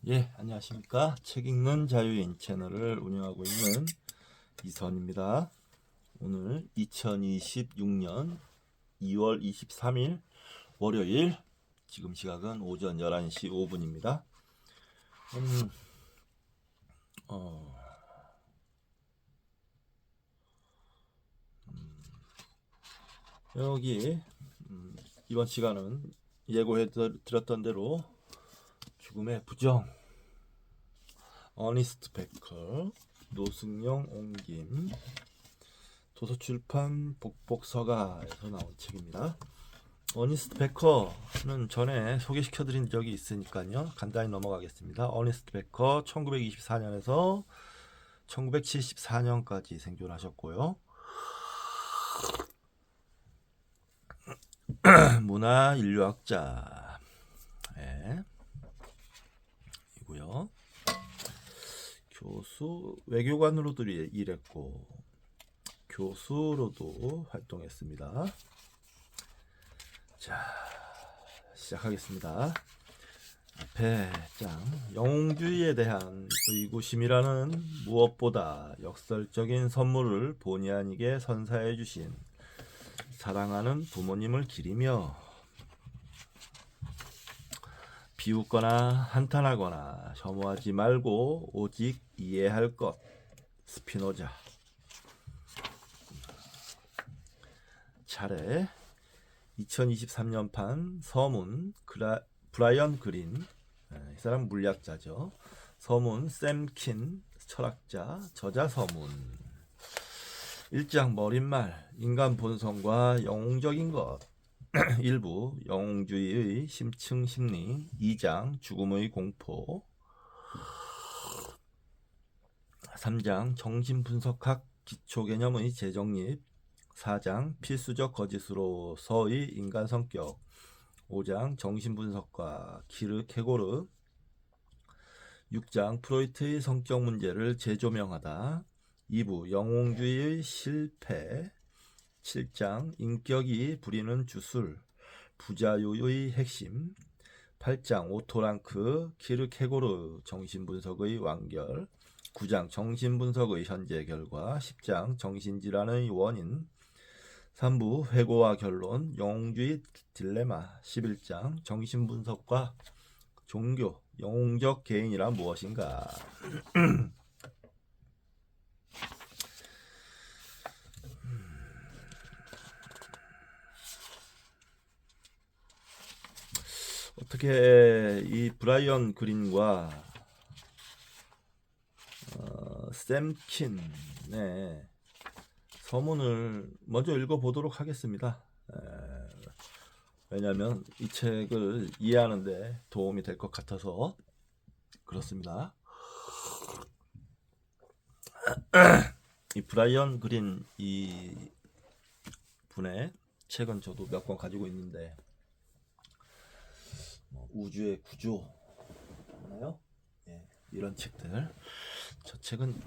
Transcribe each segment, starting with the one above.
예, 안녕하십니까. 책 읽는 자유인 채널을 운영하고 있는 이선입니다. 오늘 2026년 2월 23일 월요일, 지금 시각은 오전 11시 5분입니다. 여기 이번 시간은 예고해 드렸던 대로 죽음의 부정, 어니스트 베커, 노승영, 옹김, 도서출판 복복서가에서 나온 책입니다. 어니스트 베커는 전에 소개시켜드린 적이 있으니까요. 간단히 넘어가겠습니다. 어니스트 베커 1924년에서 1974년까지 생존하셨고요. 문화 인류학자 이고요. 교수, 외교관으로도 일했고 교수로도 활동했습니다. 자, 시작하겠습니다. 앞에 장, 영웅주의에 대한 의구심이라는 무엇보다 역설적인 선물을 본의 아니게 선사해 주신 사랑하는 부모님을 기리며 비웃거나 한탄하거나 혐오하지 말고 오직 이해할 것. 스피노자. 차례 2023년판 서문 브라이언 그린, 이 사람 물리학자죠. 서문 샘킨 철학자, 저자 서문. 1장 머릿말, 인간 본성과 영웅적인 것. 일부 영웅주의의 심층 심리. 2장 죽음의 공포. 3장 정신분석학 기초개념의 재정립. 4장 필수적 거짓으로서의 인간 성격. 5장 정신분석과 키르케고르. 6장 프로이트의 성격 문제를 재조명하다. 2부 영웅주의의 실패. 7장 인격이 부리는 주술, 부자유의 핵심. 8장 오토랑크 키르케고르 정신분석의 완결. 9장 정신분석의 현재 결과. 10장 정신질환의 원인. 3부 회고와 결론, 영웅주의 딜레마. 11장 정신분석과 종교, 영웅적 개인이란 무엇인가. 어떻게 이 브라이언 그린과 샘킨의 서문을 먼저 읽어보도록 하겠습니다. 왜냐하면 이 책을 이해하는데 도움이 될 것 같아서 그렇습니다. 이 브라이언 그린 이 분의 책은 저도 몇 권 가지고 있는데, 우주의 구조 하나요? 예, 이런 책들. 저 책은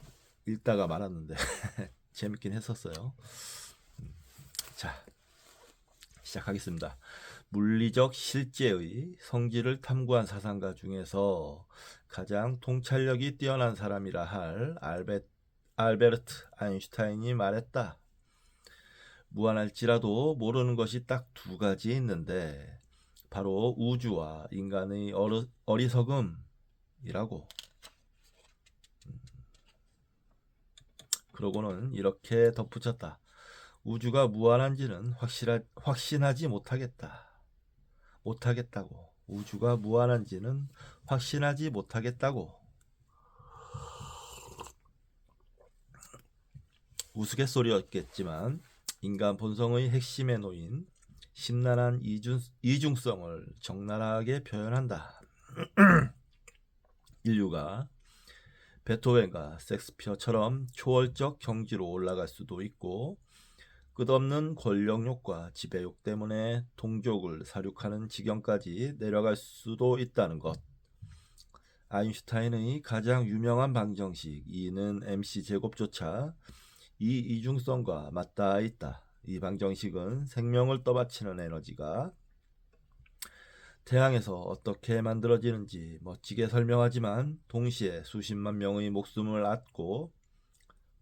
읽다가 말았는데 재밌긴 했었어요. 자, 시작하겠습니다. 물리적 실제의 성질을 탐구한 사상가 중에서 가장 통찰력이 뛰어난 사람이라 할 알베르트 아인슈타인이 말했다. 무한할지라도 모르는 것이 딱 두 가지 있는데 바로 우주와 인간의 어리석음이라고. 그러고는 이렇게 덧붙였다. 우주가 무한한지는 확신하지 못하겠다고. 우주가 무한한지는 확신하지 못하겠다고. 우스갯소리였겠지만 인간 본성의 핵심에 놓인 심란한 이중성을 적나라하게 표현한다. 인류가 베토벤과 섹스피어처럼 초월적 경지로 올라갈 수도 있고 끝없는 권력욕과 지배욕 때문에 동족을 사륙하는 지경까지 내려갈 수도 있다는 것. 아인슈타인의 가장 유명한 방정식 E는 MC 제곱조차 이 이중성과 맞닿아 있다. 이 방정식은 생명을 떠받치는 에너지가 태양에서 어떻게 만들어지는지 멋지게 설명하지만 동시에 수십만 명의 목숨을 앗고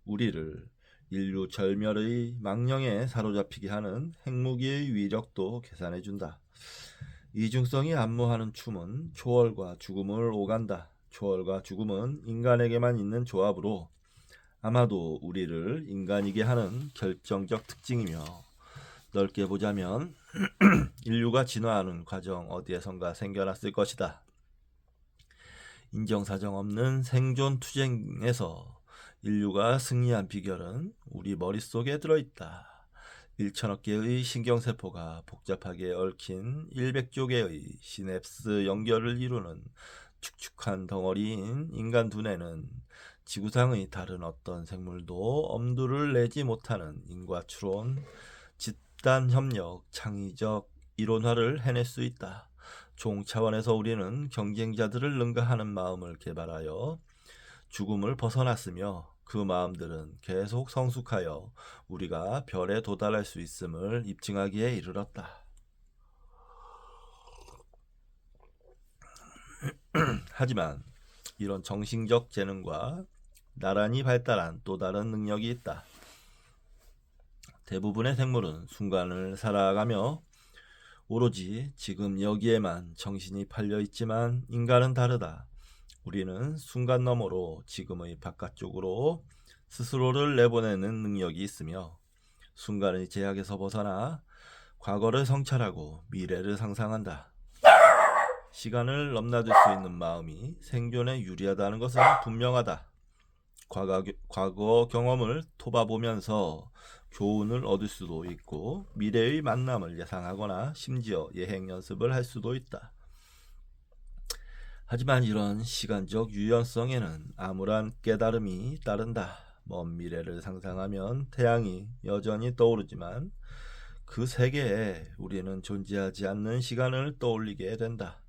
우리를 인류 절멸의 망령에 사로잡히게 하는 핵무기의 위력도 계산해준다. 이중성이 안무하는 춤은 초월과 죽음을 오간다. 초월과 죽음은 인간에게만 있는 조합으로 아마도 우리를 인간이게 하는 결정적 특징이며, 넓게 보자면 인류가 진화하는 과정 어디에선가 생겨났을 것이다. 인정사정 없는 생존 투쟁에서 인류가 승리한 비결은 우리 머릿속에 들어있다. 1천억 개의 신경세포가 복잡하게 얽힌 100조 개의 시냅스 연결을 이루는 축축한 덩어리인 인간 두뇌는 지구상의 다른 어떤 생물도 엄두를 내지 못하는 인과추론, 집단협력, 창의적 이론화를 해낼 수 있다. 종 차원에서 우리는 경쟁자들을 능가하는 마음을 개발하여 죽음을 벗어났으며, 그 마음들은 계속 성숙하여 우리가 별에 도달할 수 있음을 입증하기에 이르렀다. 하지만 이런 정신적 재능과 나란히 발달한 또 다른 능력이 있다. 대부분의 생물은 순간을 살아가며 오로지 지금 여기에만 정신이 팔려 있지만 인간은 다르다. 우리는 순간 너머로 지금의 바깥쪽으로 스스로를 내보내는 능력이 있으며, 순간의 제약에서 벗어나 과거를 성찰하고 미래를 상상한다. 시간을 넘나들 수 있는 마음이 생존에 유리하다는 것은 분명하다. 과거 경험을 토바보면서 교훈을 얻을 수도 있고, 미래의 만남을 예상하거나 심지어 예행 연습을 할 수도 있다. 하지만 이런 시간적 유연성에는 암울한 깨달음이 따른다. 먼 미래를 상상하면 태양이 여전히 떠오르지만 그 세계에 우리는 존재하지 않는 시간을 떠올리게 된다.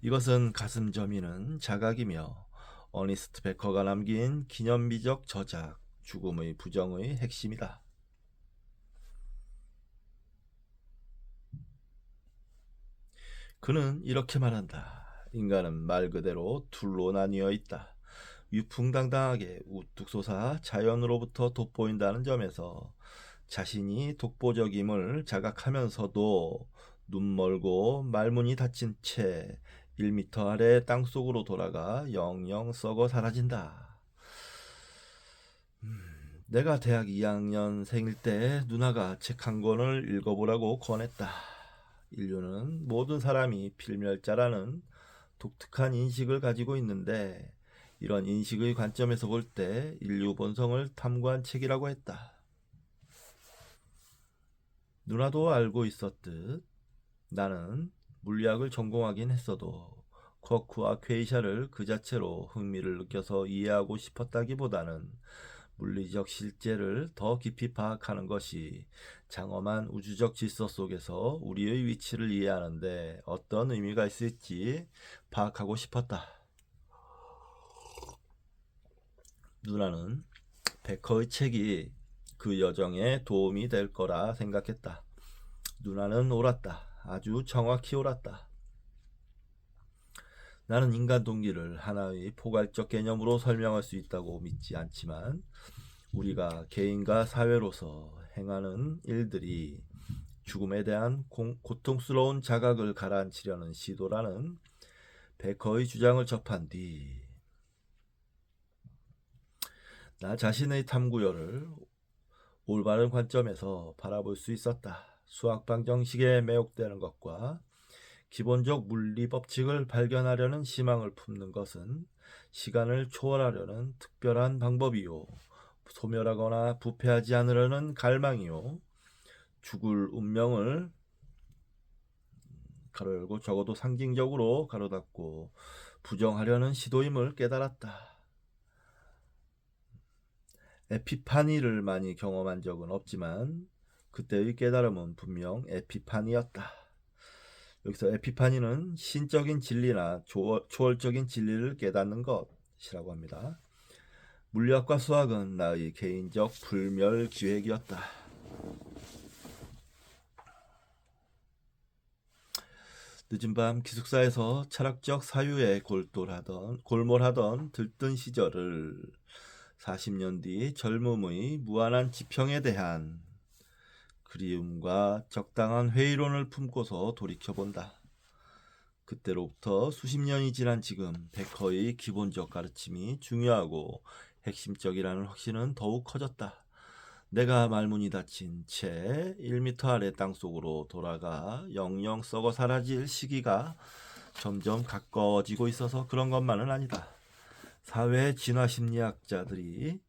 이것은 가슴 저미는 자각이며 어니스트 베커가 남긴 기념비적 저작 죽음의 부정의 핵심이다. 그는 이렇게 말한다. 인간은 말 그대로 둘로 나뉘어 있다. 위풍당당하게 우뚝 솟아 자연으로부터 돋보인다는 점에서 자신이 독보적임을 자각하면서도 눈멀고 말문이 닫힌 채 1m 아래 땅속으로 돌아가 영영 썩어 사라진다. 내가 대학 2학년생일 때 누나가 책 한 권을 읽어보라고 권했다. 인류는 모든 사람이 필멸자라는 독특한 인식을 가지고 있는데, 이런 인식의 관점에서 볼 때 인류 본성을 탐구한 책이라고 했다. 누나도 알고 있었듯 나는 물리학을 전공하긴 했어도 쿼크와 퀘이샤를 그 자체로 흥미를 느껴서 이해하고 싶었다기보다는 물리적 실제를 더 깊이 파악하는 것이 장엄한 우주적 질서 속에서 우리의 위치를 이해하는데 어떤 의미가 있을지 파악하고 싶었다. 누나는 베커의 책이 그 여정에 도움이 될 거라 생각했다. 누나는 옳았다. 아주 정확히 옳았다. 나는 인간 동기를 하나의 포괄적 개념으로 설명할 수 있다고 믿지 않지만, 우리가 개인과 사회로서 행하는 일들이 죽음에 대한 고통스러운 자각을 가라앉히려는 시도라는 베커의 주장을 접한 뒤 나 자신의 탐구열을 올바른 관점에서 바라볼 수 있었다. 수학 방정식에 매혹되는 것과 기본적 물리 법칙을 발견하려는 희망을 품는 것은 시간을 초월하려는 특별한 방법이요, 소멸하거나 부패하지 않으려는 갈망이요, 죽을 운명을 가로 열고 적어도 상징적으로 가로 닫고 부정하려는 시도임을 깨달았다. 에피파니를 많이 경험한 적은 없지만 그때의 깨달음은 분명 에피파니였다. 여기서 에피파니는 신적인 진리나 초월적인 진리를 깨닫는 것이라고 합니다. 물리학과 수학은 나의 개인적 불멸 기획이었다. 늦은 밤 기숙사에서 철학적 사유에 골몰하던 들뜬 시절을 40년 뒤 젊음의 무한한 지평에 대한 그리움과 적당한 회의론을 품고서 돌이켜본다. 그때로부터 수십 년이 지난 지금 베커의 기본적 가르침이 중요하고 핵심적이라는 확신은 더욱 커졌다. 내가 말문이 닫힌 채 1미터 아래 땅속으로 돌아가 영영 썩어 사라질 시기가 점점 가까워지고 있어서 그런 것만은 아니다. 사회 진화 심리학자들이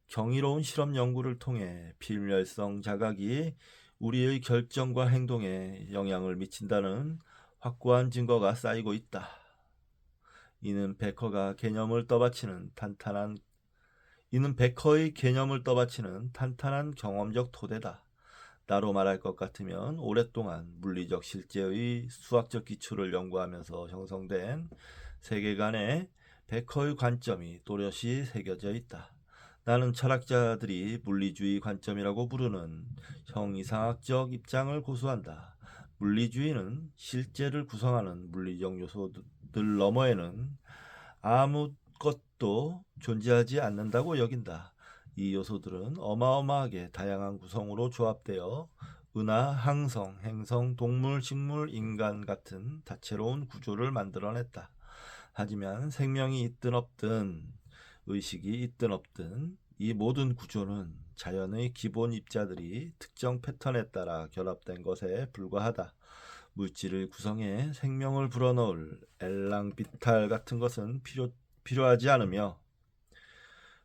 경이로운 실험 연구를 통해 필멸성 자각이 우리의 결정과 행동에 영향을 미친다는 확고한 증거가 쌓이고 있다. 이는 베커의 개념을 떠받치는 탄탄한 경험적 토대다. 나로 말할 것 같으면 오랫동안 물리적 실제의 수학적 기초를 연구하면서 형성된 세계관에 베커의 관점이 또렷이 새겨져 있다. 나는 철학자들이 물리주의 관점이라고 부르는 형이상학적 입장을 고수한다. 물리주의는 실제를 구성하는 물리적 요소들 너머에는 아무것도 존재하지 않는다고 여긴다. 이 요소들은 어마어마하게 다양한 구성으로 조합되어 은하, 항성, 행성, 동물, 식물, 인간 같은 다채로운 구조를 만들어냈다. 하지만 생명이 있든 없든 의식이 있든 없든 이 모든 구조는 자연의 기본 입자들이 특정 패턴에 따라 결합된 것에 불과하다. 물질을 구성해 생명을 불어넣을 엘랑비탈 같은 것은 필요하지 않으며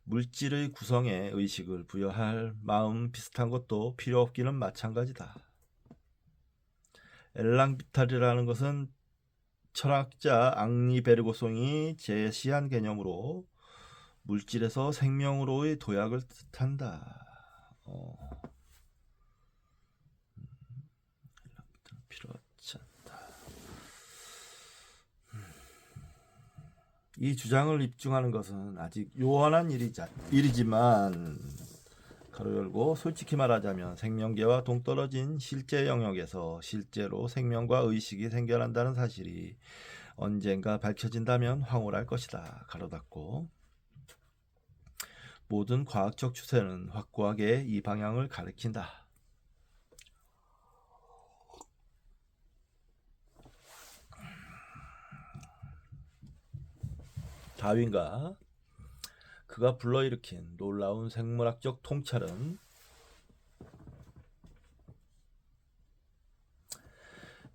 물질의 구성에 의식을 부여할 마음 비슷한 것도 필요 없기는 마찬가지다. 엘랑비탈이라는 것은 철학자 앙리 베르고송이 제시한 개념으로 물질에서 생명으로의 도약을 뜻한다. 필요하지 않다. 이 주장을 입증하는 것은 아직 요원한 일이지만 가로 열고 솔직히 말하자면 생명계와 동떨어진 실제 영역에서 실제로 생명과 의식이 생겨난다는 사실이 언젠가 밝혀진다면 황홀할 것이다. 가로 닫고 모든 과학적 추세는 확고하게 이 방향을 가리킨다. 다윈과 그가 불러일으킨 놀라운 생물학적 통찰은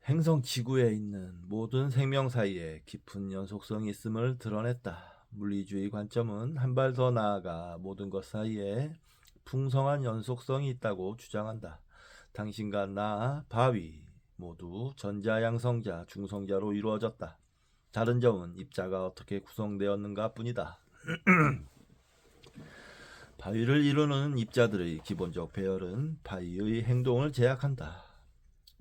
행성 지구에 있는 모든 생명 사이에 깊은 연속성이 있음을 드러냈다. 물리주의 관점은 한 발 더 나아가 모든 것 사이에 풍성한 연속성이 있다고 주장한다. 당신과 나, 바위 모두 전자양성자, 중성자로 이루어졌다. 다른 점은 입자가 어떻게 구성되었는가 뿐이다. 바위를 이루는 입자들의 기본적 배열은 바위의 행동을 제약한다.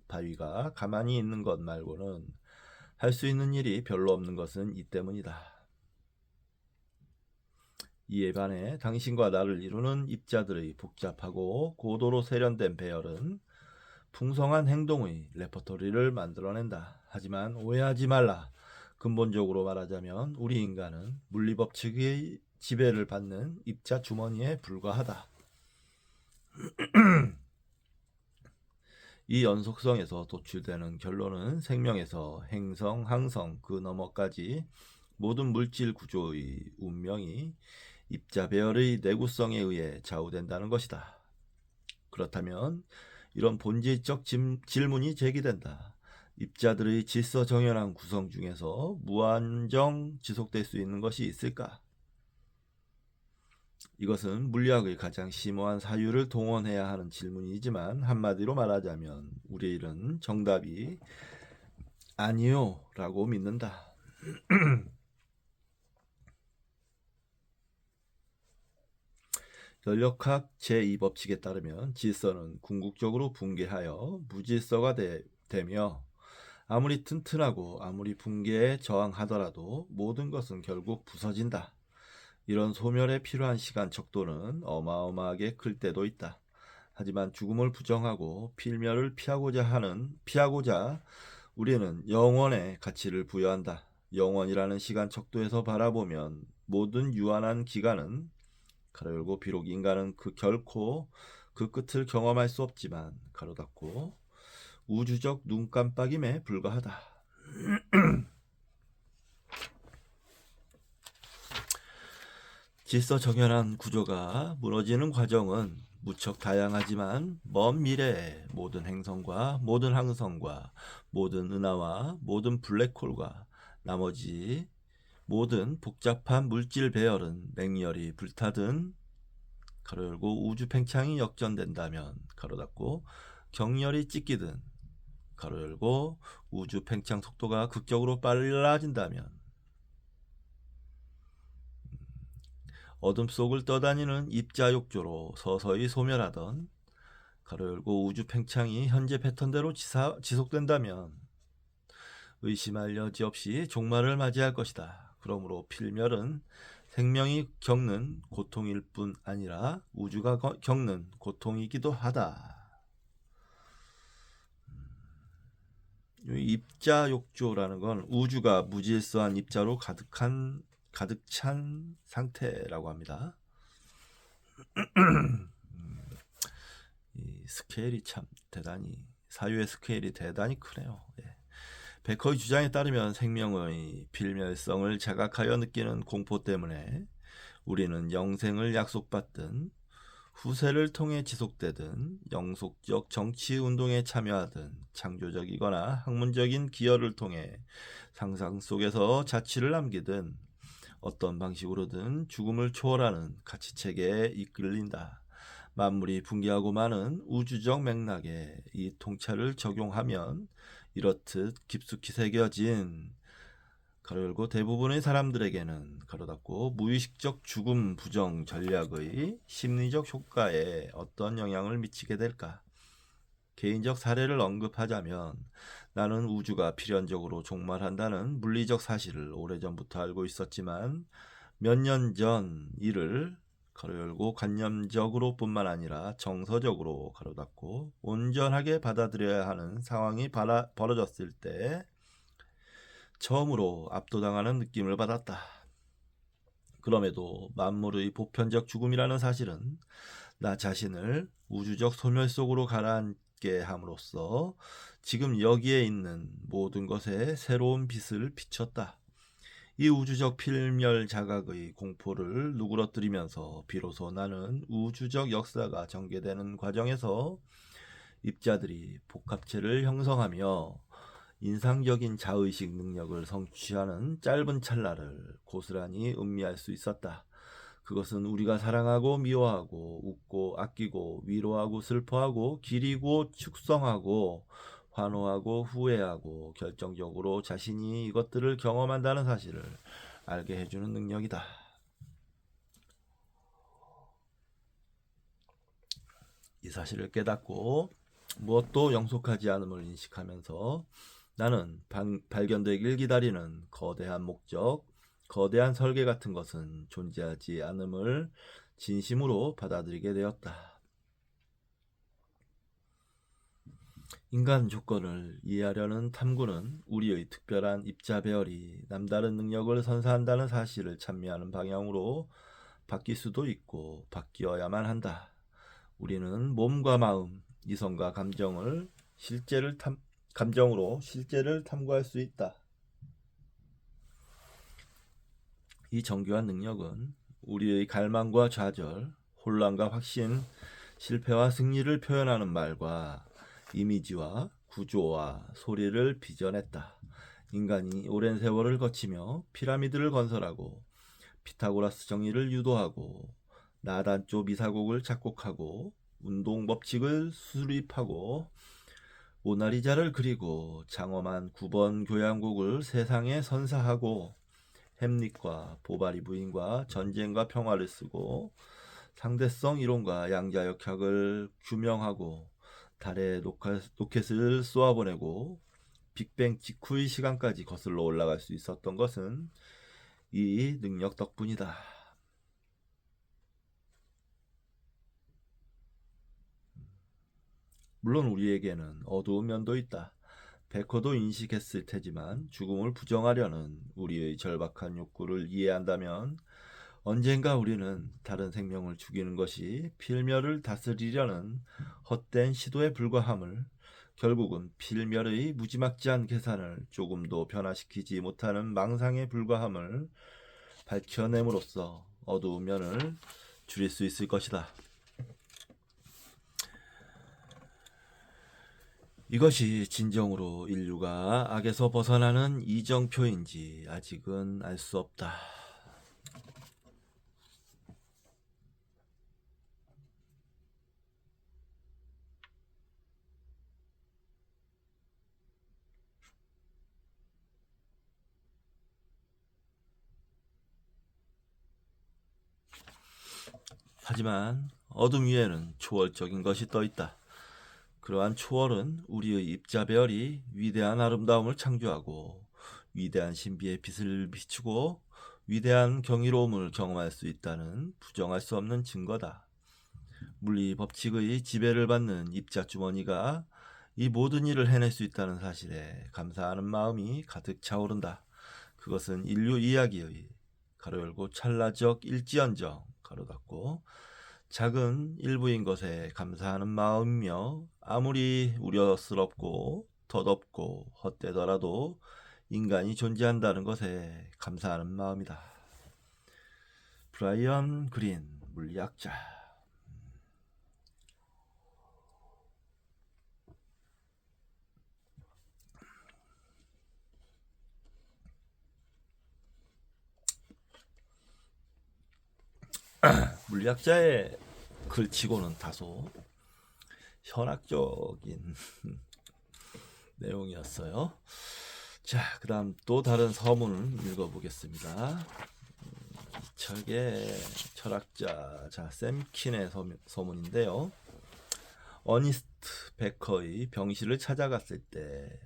바위가 가만히 있는 것 말고는 할 수 있는 일이 별로 없는 것은 이 때문이다. 이에 반해 당신과 나를 이루는 입자들의 복잡하고 고도로 세련된 배열은 풍성한 행동의 레퍼토리를 만들어낸다. 하지만 오해하지 말라. 근본적으로 말하자면 우리 인간은 물리법칙의 지배를 받는 입자 주머니에 불과하다. 이 연속성에서 도출되는 결론은 생명에서 행성, 항성, 그 너머까지 모든 물질 구조의 운명이 입자 배열의 내구성에 의해 좌우된다는 것이다. 그렇다면 이런 본질적 질문이 제기된다. 입자들의 질서정연한 구성 중에서 무한정 지속될 수 있는 것이 있을까? 이것은 물리학의 가장 심오한 사유를 동원해야 하는 질문이지만 한마디로 말하자면 우리 일은 정답이 아니요 라고 믿는다. 연력학 제2법칙에 따르면 질서는 궁극적으로 붕괴하여 무질서가 되며 아무리 튼튼하고 아무리 붕괴에 저항하더라도 모든 것은 결국 부서진다. 이런 소멸에 필요한 시간 척도는 어마어마하게 클 때도 있다. 하지만 죽음을 부정하고 필멸을 피하고자 우리는 영원의 가치를 부여한다. 영원이라는 시간 척도에서 바라보면 모든 유한한 기간은 가로 열고 비록 인간은 결코 그 끝을 경험할 수 없지만 가로 닫고 우주적 눈깜빡임에 불과하다. 질서정연한 구조가 무너지는 과정은 무척 다양하지만 먼 미래의 모든 행성과 모든 항성과 모든 은하와 모든 블랙홀과 나머지 모든 복잡한 물질 배열은 맹렬히 불타든 가로 열고 우주 팽창이 역전된다면 가로 닫고 격렬히 찢기든 가로 열고 우주 팽창 속도가 극적으로 빨라진다면 어둠 속을 떠다니는 입자욕조로 서서히 소멸하던 가로 열고 우주 팽창이 현재 패턴대로 지속된다면 의심할 여지 없이 종말을 맞이할 것이다. 그러므로 필멸은 생명이 겪는 고통일 뿐 아니라 우주가 겪는 고통이기도 하다. 입자욕조라는 건 우주가 무질서한 입자로 가득 찬 상태라고 합니다. 이 스케일이 참 대단히 사유의 스케일이 대단히 크네요. 예. 베커의 주장에 따르면 생명의 필멸성을 자각하여 느끼는 공포 때문에 우리는 영생을 약속받든 후세를 통해 지속되든 영속적 정치운동에 참여하든 창조적이거나 학문적인 기여를 통해 상상 속에서 자취를 남기든 어떤 방식으로든 죽음을 초월하는 가치체계에 이끌린다. 만물이 붕괴하고 마는 우주적 맥락에 이 통찰을 적용하면 이렇듯 깊숙이 새겨진 가로 열고 대부분의 사람들에게는 가로 닫고 무의식적 죽음 부정 전략의 심리적 효과에 어떤 영향을 미치게 될까? 개인적 사례를 언급하자면 나는 우주가 필연적으로 종말한다는 물리적 사실을 오래전부터 알고 있었지만 몇 년 전 이를 가로 열고 관념적으로 뿐만 아니라 정서적으로 가로 닫고 온전하게 받아들여야 하는 상황이 벌어졌을 때 처음으로 압도당하는 느낌을 받았다. 그럼에도 만물의 보편적 죽음이라는 사실은 나 자신을 우주적 소멸 속으로 가라앉게 함으로써 지금 여기에 있는 모든 것에 새로운 빛을 비췄다. 이 우주적 필멸 자각의 공포를 누그러뜨리면서 비로소 나는 우주적 역사가 전개되는 과정에서 입자들이 복합체를 형성하며 인상적인 자의식 능력을 성취하는 짧은 찰나를 고스란히 음미할 수 있었다. 그것은 우리가 사랑하고 미워하고 웃고 아끼고 위로하고 슬퍼하고 기리고 축성하고 환호하고 후회하고 결정적으로 자신이 이것들을 경험한다는 사실을 알게 해주는 능력이다. 이 사실을 깨닫고 무엇도 영속하지 않음을 인식하면서 나는 발견되길 기다리는 거대한 목적, 거대한 설계 같은 것은 존재하지 않음을 진심으로 받아들이게 되었다. 인간 조건을 이해하려는 탐구는 우리의 특별한 입자 배열이 남다른 능력을 선사한다는 사실을 찬미하는 방향으로 바뀔 수도 있고 바뀌어야만 한다. 우리는 몸과 마음, 이성과 감정으로 실제를 탐구할 수 있다. 이 정교한 능력은 우리의 갈망과 좌절, 혼란과 확신, 실패와 승리를 표현하는 말과 이미지와 구조와 소리를 빚어냈다. 인간이 오랜 세월을 거치며 피라미드를 건설하고 피타고라스 정리를 유도하고 나단조 미사곡을 작곡하고 운동 법칙을 수립하고 모나리자를 그리고 장엄한 9번 교향곡을 세상에 선사하고 햄릿과 보바리 부인과 전쟁과 평화를 쓰고 상대성 이론과 양자역학을 규명하고 달에 로켓을 쏘아보내고 빅뱅 직후의 시간까지 거슬러 올라갈 수 있었던 것은 이 능력 덕분이다. 물론 우리에게는 어두운 면도 있다. 베커도 인식했을 테지만 죽음을 부정하려는 우리의 절박한 욕구를 이해한다면 언젠가 우리는 다른 생명을 죽이는 것이 필멸을 다스리려는 헛된 시도에 불과함을, 결국은 필멸의 무지막지한 계산을 조금도 변화시키지 못하는 망상에 불과함을 밝혀냄으로써 어두운 면을 줄일 수 있을 것이다. 이것이 진정으로 인류가 악에서 벗어나는 이정표인지 아직은 알 수 없다. 하지만 어둠 위에는 초월적인 것이 떠있다. 그러한 초월은 우리의 입자배열이 위대한 아름다움을 창조하고 위대한 신비의 빛을 비추고 위대한 경이로움을 경험할 수 있다는 부정할 수 없는 증거다. 물리 법칙의 지배를 받는 입자주머니가 이 모든 일을 해낼 수 있다는 사실에 감사하는 마음이 가득 차오른다. 그것은 인류 이야기의 가로 열고 찰나적 일지언정 가로 닫고 작은 일부인 것에 감사하는 마음이며 아무리 우려스럽고 덧없고 헛되더라도 인간이 존재한다는 것에 감사하는 마음이다. 브라이언 그린 물리학자. 물리학자의 글치고는 다소 현학적인 내용이었어요. 자, 그 다음 또 다른 서문을 읽어보겠습니다. 철계 철학자 샘킨의 서문인데요. 어니스트 베커의 병실을 찾아갔을 때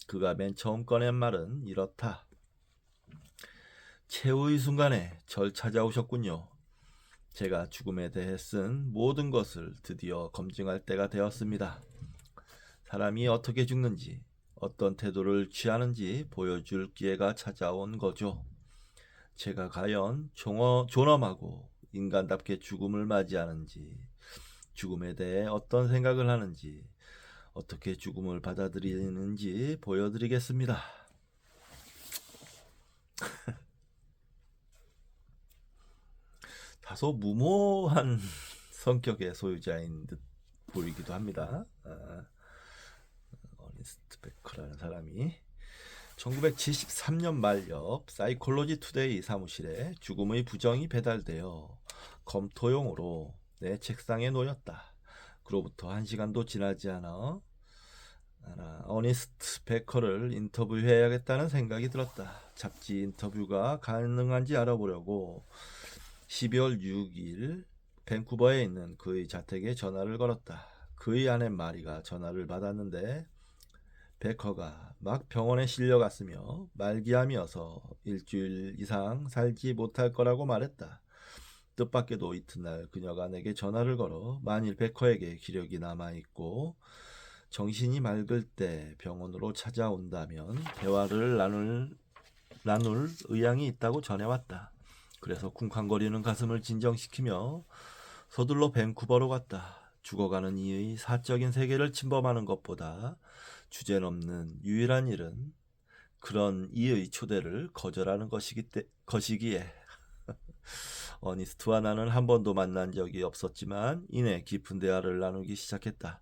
그가 맨 처음 꺼낸 말은 이렇다. 최후의 순간에 절 찾아오셨군요. 제가 죽음에 대해 쓴 모든 것을 드디어 검증할 때가 되었습니다. 사람이 어떻게 죽는지, 어떤 태도를 취하는지 보여줄 기회가 찾아온 거죠. 제가 과연 존엄하고 인간답게 죽음을 맞이하는지, 죽음에 대해 어떤 생각을 하는지, 어떻게 죽음을 받아들이는지 보여드리겠습니다. 다소 무모한 성격의 소유자인 듯 보이기도 합니다. 어니스트 베커라는 사람이 1973년 말엽 사이콜로지 투데이 사무실에 죽음의 부정이 배달되어 검토용으로 내 책상에 놓였다. 그로부터 1시간도 지나지 않아 어니스트 베커를 인터뷰해야겠다는 생각이 들었다. 잡지 인터뷰가 가능한지 알아보려고 12월 6일 밴쿠버에 있는 그의 자택에 전화를 걸었다. 그의 아내 마리가 전화를 받았는데 베커가 막 병원에 실려갔으며 말기암이어서 일주일 이상 살지 못할 거라고 말했다. 뜻밖에도 이튿날 그녀가 내게 전화를 걸어 만일 베커에게 기력이 남아있고 정신이 맑을 때 병원으로 찾아온다면 대화를 나눌 의향이 있다고 전해왔다. 그래서 쿵쾅거리는 가슴을 진정시키며 서둘러 밴쿠버로 갔다. 죽어가는 이의 사적인 세계를 침범하는 것보다 주제넘는 유일한 일은 그런 이의 초대를 거절하는 것이기에 어니스트와 나는 한 번도 만난 적이 없었지만 이내 깊은 대화를 나누기 시작했다.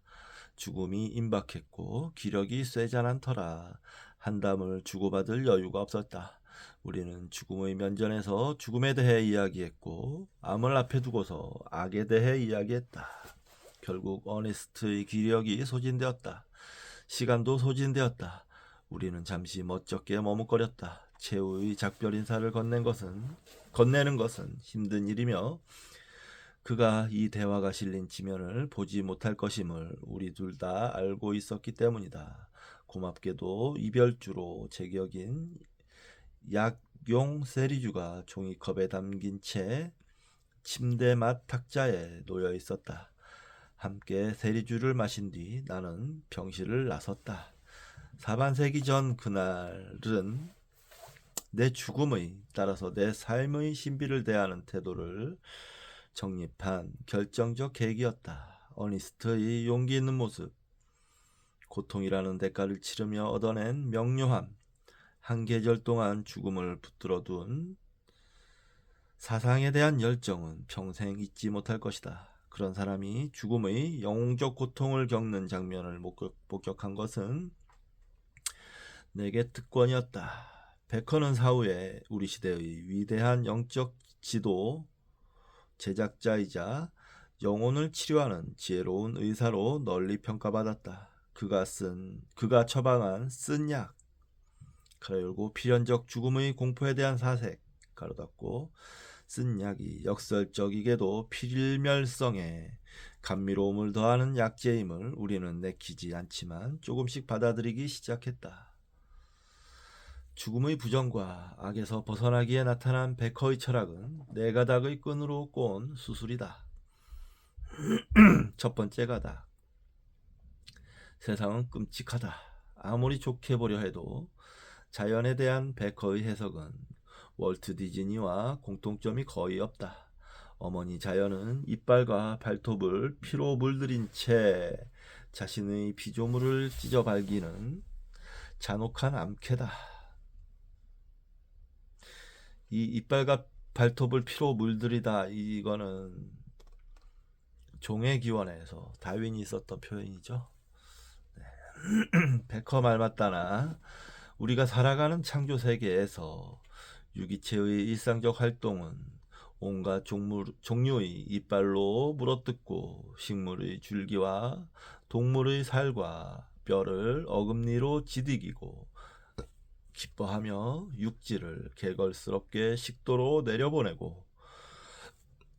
죽음이 임박했고 기력이 쇠잔한 터라 한담을 주고받을 여유가 없었다. 우리는 죽음의 면전에서 죽음에 대해 이야기했고 암을 앞에 두고서 악에 대해 이야기했다. 결국 어니스트의 기력이 소진되었다. 시간도 소진되었다. 우리는 잠시 멋쩍게 머뭇거렸다. 최후의 작별 인사를 건네는 것은 힘든 일이며 그가 이 대화가 실린 지면을 보지 못할 것임을 우리 둘 다 알고 있었기 때문이다. 고맙게도 이별주로 제격인 약용 세리주가 종이컵에 담긴 채 침대 맞 탁자에 놓여 있었다. 함께 세리주를 마신 뒤 나는 병실을 나섰다. 4반세기 전 그날은 내 죽음의 따라서 내 삶의 신비를 대하는 태도를 정립한 결정적 계기였다. 어니스트의 용기 있는 모습, 고통이라는 대가를 치르며 얻어낸 명료함, 한 계절 동안 죽음을 붙들어 둔 사상에 대한 열정은 평생 잊지 못할 것이다. 그런 사람이 죽음의 영웅적 고통을 겪는 장면을 목격한 것은 내게 특권이었다. 베커는 사후에 우리 시대의 위대한 영적 지도 제작자이자 영혼을 치료하는 지혜로운 의사로 널리 평가받았다. 그가 처방한 쓴 약, 가로 열고 필연적 죽음의 공포에 대한 사색, 가로 닫고 쓴 약이 역설적이게도 필멸성에 감미로움을 더하는 약재임을 우리는 내키지 않지만 조금씩 받아들이기 시작했다. 죽음의 부정과 악에서 벗어나기에 나타난 베커의 철학은 네 가닥의 끈으로 꼬은 수술이다. 첫 번째 가닥. 세상은 끔찍하다. 아무리 좋게 보려 해도 자연에 대한 베커의 해석은 월트 디즈니와 공통점이 거의 없다. 어머니 자연은 이빨과 발톱을 피로 물들인 채 자신의 피조물을 찢어 발기는 잔혹한 암캐다. 이 이빨과 발톱을 피로 물들이다, 이거는 종의 기원에서 다윈이 썼던 표현이죠. 베커 말 맞다나 우리가 살아가는 창조 세계에서 유기체의 일상적 활동은 온갖 종류의 이빨로 물어뜯고 식물의 줄기와 동물의 살과 뼈를 어금니로 지디기고 기뻐하며 육지를 개걸스럽게 식도로 내려보내고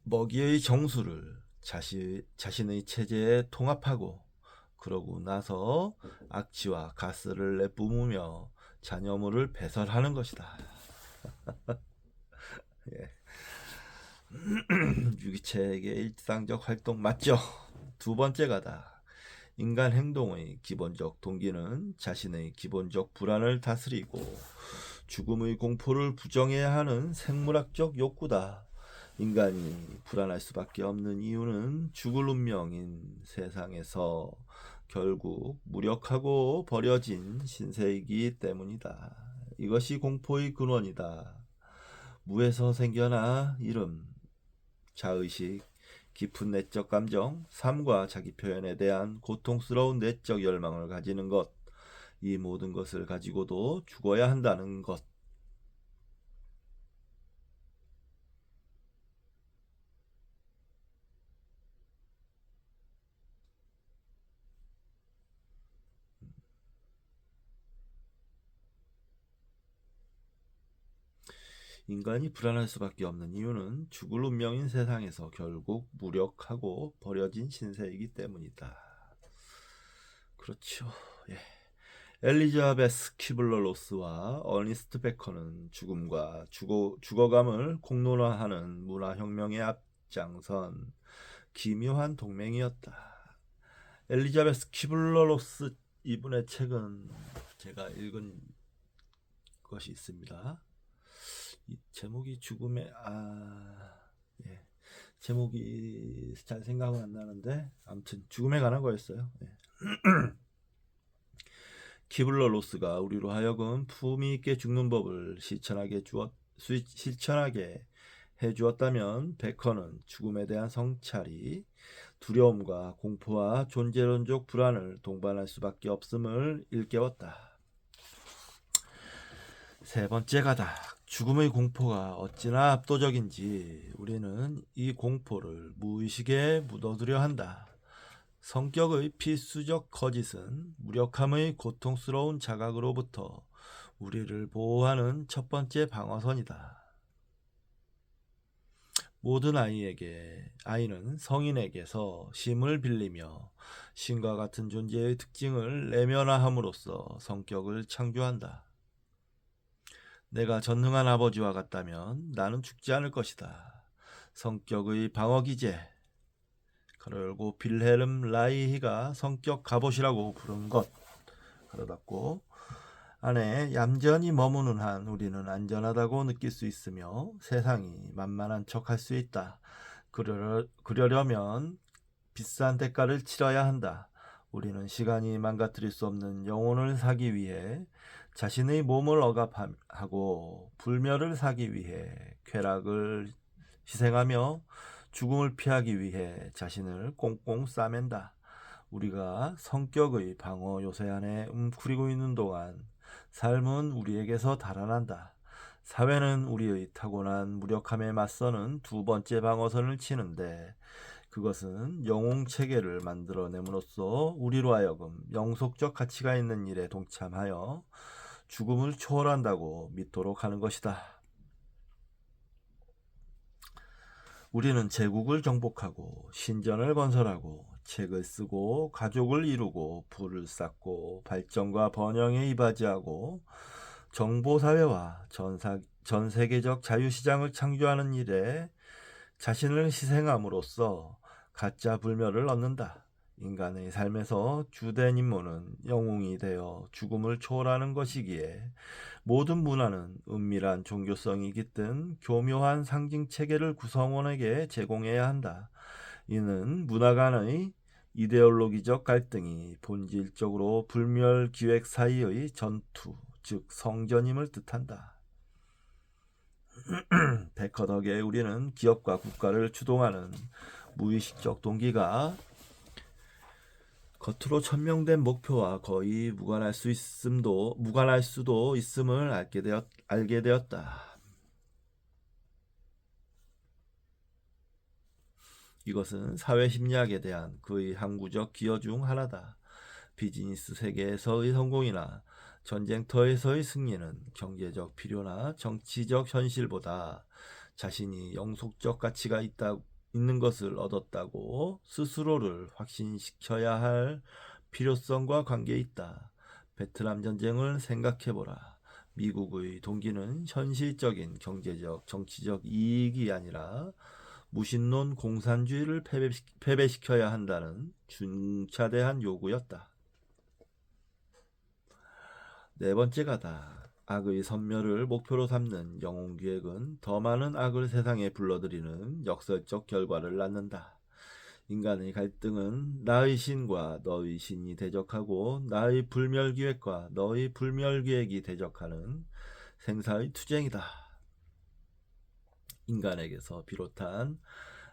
먹이의 정수를 자신의 체제에 통합하고 그러고 나서 악취와 가스를 내뿜으며 잔여물을 배설하는 것이다. 예. 유기체의 일상적 활동 맞죠? 두 번째 가다. 인간 행동의 기본적 동기는 자신의 기본적 불안을 다스리고 죽음의 공포를 부정해야 하는 생물학적 욕구다. 인간이 불안할 수밖에 없는 이유는 죽을 운명인 세상에서 결국 무력하고 버려진 신세이기 때문이다. 이것이 공포의 근원이다. 무에서 생겨나 이름, 자의식, 깊은 내적 감정, 삶과 자기 표현에 대한 고통스러운 내적 열망을 가지는 것, 이 모든 것을 가지고도 죽어야 한다는 것. 인간이 불안할 수밖에 없는 이유는 죽을 운명인 세상에서 결국 무력하고 버려진 신세이기 때문이다. 그렇죠. 예. 엘리자베스 키블러 로스와 어니스트 베커는 죽음과 죽어감을 공론화하는 문화혁명의 앞장선 기묘한 동맹이었다. 엘리자베스 키블러 로스 이분의 책은 제가 읽은 것이 있습니다. 이 제목이 죽음의 예. 제목이 잘 생각은 안 나는데 아무튼 죽음에 관한 거였어요. 예. 키블러 로스가 우리로 하여금 품위 있게 죽는 법을 실천하게 해주었다면 베커는 죽음에 대한 성찰이 두려움과 공포와 존재론적 불안을 동반할 수밖에 없음을 일깨웠다. 세 번째 가닥. 죽음의 공포가 어찌나 압도적인지 우리는 이 공포를 무의식에 묻어두려 한다. 성격의 필수적 거짓은 무력함의 고통스러운 자각으로부터 우리를 보호하는 첫 번째 방어선이다. 모든 아이는 성인에게서 힘을 빌리며 신과 같은 존재의 특징을 내면화함으로써 성격을 창조한다. 내가 전능한 아버지와 같다면 나는 죽지 않을 것이다. 성격의 방어기제, 가로 열고 빌헬름 라이히가 성격 갑옷이라고 부른 것, 가로 닫고 안에 얌전히 머무는 한 우리는 안전하다고 느낄 수 있으며 세상이 만만한 척할 수 있다. 그러려면 비싼 대가를 치러야 한다. 우리는 시간이 망가뜨릴 수 없는 영혼을 사기 위해 자신의 몸을 억압하고 불멸을 사기 위해 쾌락을 희생하며 죽음을 피하기 위해 자신을 꽁꽁 싸맨다. 우리가 성격의 방어 요새 안에 웅크리고 있는 동안 삶은 우리에게서 달아난다. 사회는 우리의 타고난 무력함에 맞서는 두 번째 방어선을 치는데 그것은 영웅 체계를 만들어냄으로써 우리로 하여금 영속적 가치가 있는 일에 동참하여 죽음을 초월한다고 믿도록 하는 것이다. 우리는 제국을 정복하고 신전을 건설하고 책을 쓰고 가족을 이루고 부를 쌓고 발전과 번영에 이바지하고 정보사회와 전 세계적 자유시장을 창조하는 일에 자신을 희생함으로써 가짜 불멸을 얻는다. 인간의 삶에서 주된 임무는 영웅이 되어 죽음을 초월하는 것이기에 모든 문화는 은밀한 종교성이 깃든 교묘한 상징 체계를 구성원에게 제공해야 한다. 이는 문화 간의 이데올로기적 갈등이 본질적으로 불멸 기획 사이의 전투, 즉 성전임을 뜻한다. 베커 덕에 우리는 기업과 국가를 주동하는 무의식적 동기가 겉으로 천명된 목표와 거의 무관할 수도 있음을 알게 되었다. 이것은 사회심리학에 대한 그의 항구적 기여 중 하나다. 비즈니스 세계에서의 성공이나 전쟁터에서의 승리는 경제적 필요나 정치적 현실보다 자신이 영속적 가치가 있는 것을 얻었다고 스스로를 확신시켜야 할 필요성과 관계에 있다. 베트남 전쟁을 생각해보라. 미국의 동기는 현실적인 경제적, 정치적 이익이 아니라 무신론 공산주의를 패배시켜야 한다는 중차대한 요구였다. 네 번째가다. 악의 섬멸을 목표로 삼는 영웅기획은 더 많은 악을 세상에 불러들이는 역설적 결과를 낳는다. 인간의 갈등은 나의 신과 너의 신이 대적하고 나의 불멸기획과 너의 불멸기획이 대적하는 생사의 투쟁이다. 인간에게서 비롯한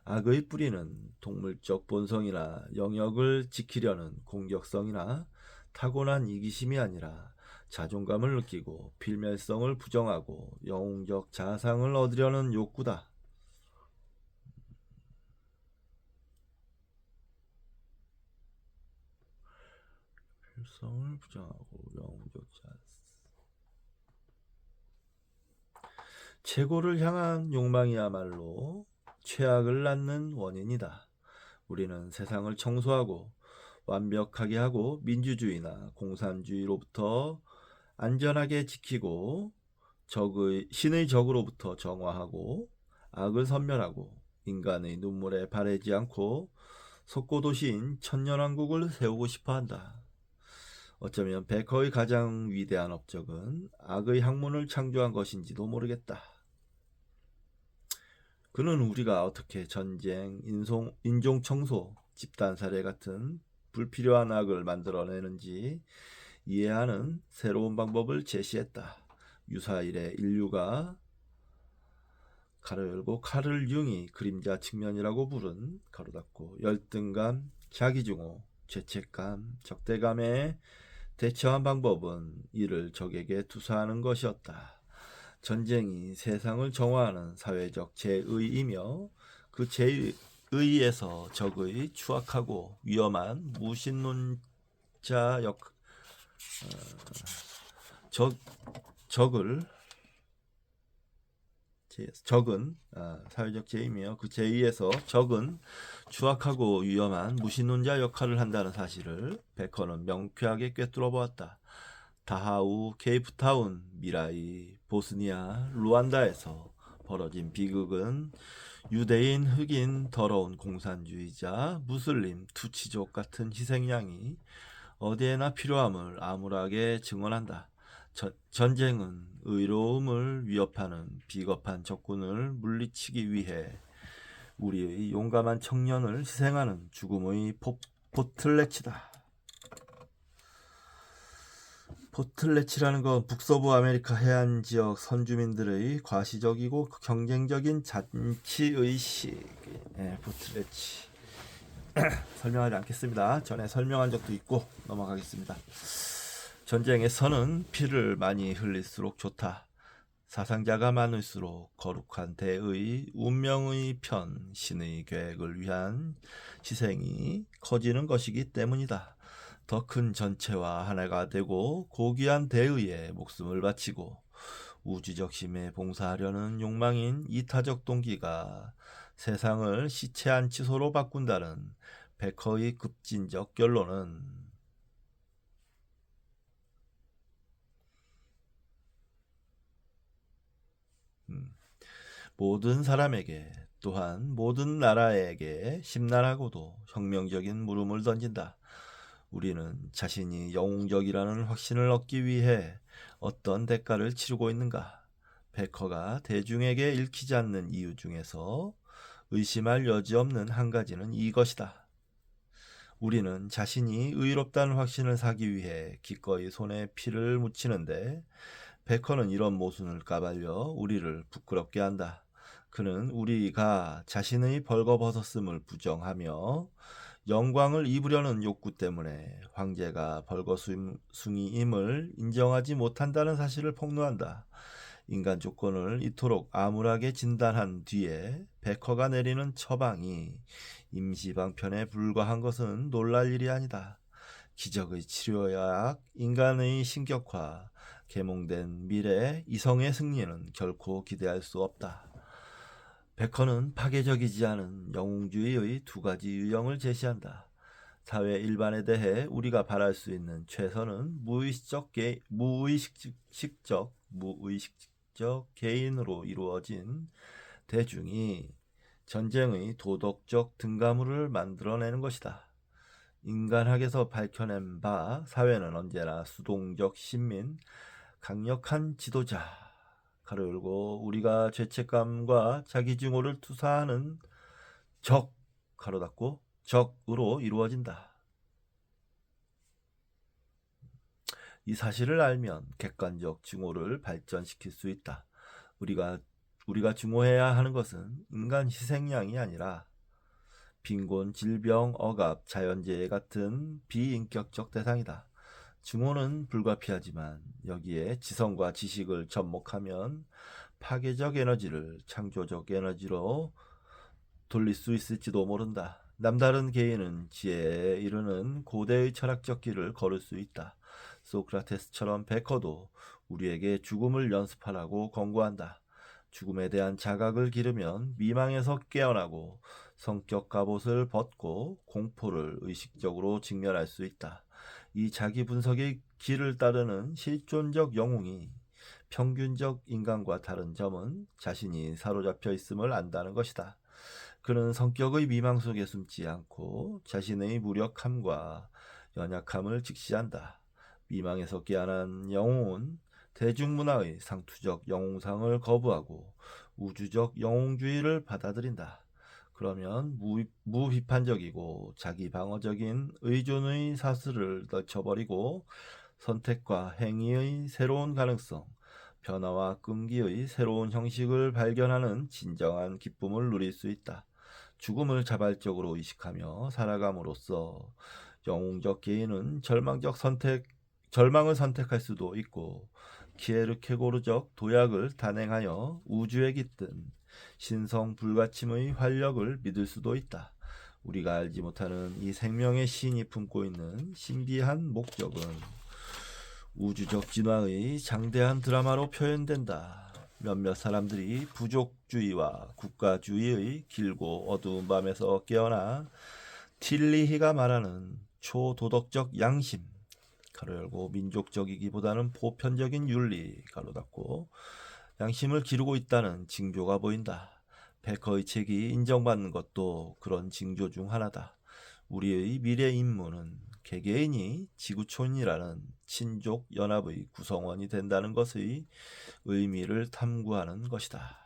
악의 뿌리는 동물적 본성이나 영역을 지키려는 공격성이나 타고난 이기심이 아니라 자존감을 느끼고 필멸성을 부정하고 영웅적 자상을 얻으려는 욕구다. 필성을 부정하고 영웅적 자상. 최고를 향한 욕망이야말로 최악을 낳는 원인이다. 우리는 세상을 청소하고 완벽하게 하고 민주주의나 공산주의로부터 안전하게 지키고 신의 적으로부터 정화하고 악을 섬멸하고 인간의 눈물에 바래지 않고 석고도시인 천년왕국을 세우고 싶어한다. 어쩌면 베커의 가장 위대한 업적은 악의 학문을 창조한 것인지도 모르겠다. 그는 우리가 어떻게 전쟁, 인종청소, 집단살해 같은 불필요한 악을 만들어내는지 이해하는 새로운 방법을 제시했다. 유사일에 인류가 가로 열고 카를 융이 그림자 측면이라고 부른 가로 닫고 열등감, 자기중호, 죄책감, 적대감에 대처한 방법은 이를 적에게 투사하는 것이었다. 전쟁이 세상을 정화하는 사회적 제의이며 그 제의에서 적의 추악하고 위험한 무신론자 적은 사회적 제의이며 그 제의에서 적은 추악하고 위험한 무신론자 역할을 한다는 사실을 베커는 명쾌하게 꿰뚫어 보았다. 다하우, 케이프타운, 미라이, 보스니아, 루안다에서 벌어진 비극은 유대인, 흑인, 더러운 공산주의자, 무슬림, 투치족 같은 희생양이 어디에나 필요함을 암울하게 증언한다. 전쟁은 의로움을 위협하는 비겁한 적군을 물리치기 위해 우리의 용감한 청년을 희생하는 죽음의 포틀레치다. 포틀레치라는 건 북서부 아메리카 해안 지역 선주민들의 과시적이고 경쟁적인 잔치의식. 포틀레치. 설명하지 않겠습니다. 전에 설명한 적도 있고 넘어가겠습니다. 전쟁에서는 피를 많이 흘릴수록 좋다. 사상자가 많을수록 거룩한 대의, 운명의 편, 신의 계획을 위한 희생이 커지는 것이기 때문이다. 더 큰 전체와 하나가 되고 고귀한 대의에 목숨을 바치고 우주적 힘에 봉사하려는 욕망인 이타적 동기가 세상을 시체한 치소로 바꾼다는 베커의 급진적 결론은 모든 사람에게 또한 모든 나라에게 심란하고도 혁명적인 물음을 던진다. 우리는 자신이 영웅적이라는 확신을 얻기 위해 어떤 대가를 치르고 있는가? 베커가 대중에게 읽히지 않는 이유 중에서 의심할 여지 없는 한 가지는 이것이다. 우리는 자신이 의롭다는 확신을 사기 위해 기꺼이 손에 피를 묻히는데 베커는 이런 모순을 까발려 우리를 부끄럽게 한다. 그는 우리가 자신의 벌거벗었음을 부정하며 영광을 입으려는 욕구 때문에 황제가 벌거숭이임을 인정하지 못한다는 사실을 폭로한다. 인간 조건을 이토록 암울하게 진단한 뒤에 베커가 내리는 처방이 임시방편에 불과한 것은 놀랄 일이 아니다. 기적의 치료약, 인간의 신격화, 계몽된 미래, 이성의 승리는 결코 기대할 수 없다. 베커는 파괴적이지 않은 영웅주의의 두 가지 유형을 제시한다. 사회 일반에 대해 우리가 바랄 수 있는 최선은 무의식적 개인으로 이루어진 대중이 전쟁의 도덕적 등가물을 만들어내는 것이다. 인간학에서 밝혀낸 바 사회는 언제나 수동적 신민, 강력한 지도자, 가로 열고 우리가 죄책감과 자기증오를 투사하는 적, 가로 닫고 적으로 이루어진다. 이 사실을 알면 객관적 증오를 발전시킬 수 있다. 우리가 증오해야 하는 것은 인간 희생양이 아니라 빈곤, 질병, 억압, 자연재해 같은 비인격적 대상이다. 증오는 불가피하지만 여기에 지성과 지식을 접목하면 파괴적 에너지를 창조적 에너지로 돌릴 수 있을지도 모른다. 남다른 개인은 지혜에 이르는 고대의 철학적 길을 걸을 수 있다. 소크라테스처럼 베커도 우리에게 죽음을 연습하라고 권고한다. 죽음에 대한 자각을 기르면 미망에서 깨어나고 성격 갑옷을 벗고 공포를 의식적으로 직면할 수 있다. 이 자기 분석의 길을 따르는 실존적 영웅이 평균적 인간과 다른 점은 자신이 사로잡혀 있음을 안다는 것이다. 그는 성격의 미망 속에 숨지 않고 자신의 무력함과 연약함을 직시한다. 미망에서 깨어난 영웅은 대중문화의 상투적 영웅상을 거부하고 우주적 영웅주의를 받아들인다. 그러면 무비판적이고 자기방어적인 의존의 사슬을 떨쳐버리고 선택과 행위의 새로운 가능성, 변화와 끈기의 새로운 형식을 발견하는 진정한 기쁨을 누릴 수 있다. 죽음을 자발적으로 의식하며 살아감으로써 영웅적 개인은 절망을 선택할 수도 있고 키에르케고르적 도약을 단행하여 우주에 깃든 신성 불가침의 활력을 믿을 수도 있다. 우리가 알지 못하는 이 생명의 신이 품고 있는 신비한 목적은 우주적 진화의 장대한 드라마로 표현된다. 몇몇 사람들이 부족주의와 국가주의의 길고 어두운 밤에서 깨어나 틸리히가 말하는 초도덕적 양심, 가로 열고 민족적이기보다는 보편적인 윤리, 가로 닫고 양심을 기르고 있다는 징조가 보인다. 베커의 책이 인정받는 것도 그런 징조 중 하나다. 우리의 미래 임무는 개개인이 지구촌이라는 친족 연합의 구성원이 된다는 것의 의미를 탐구하는 것이다.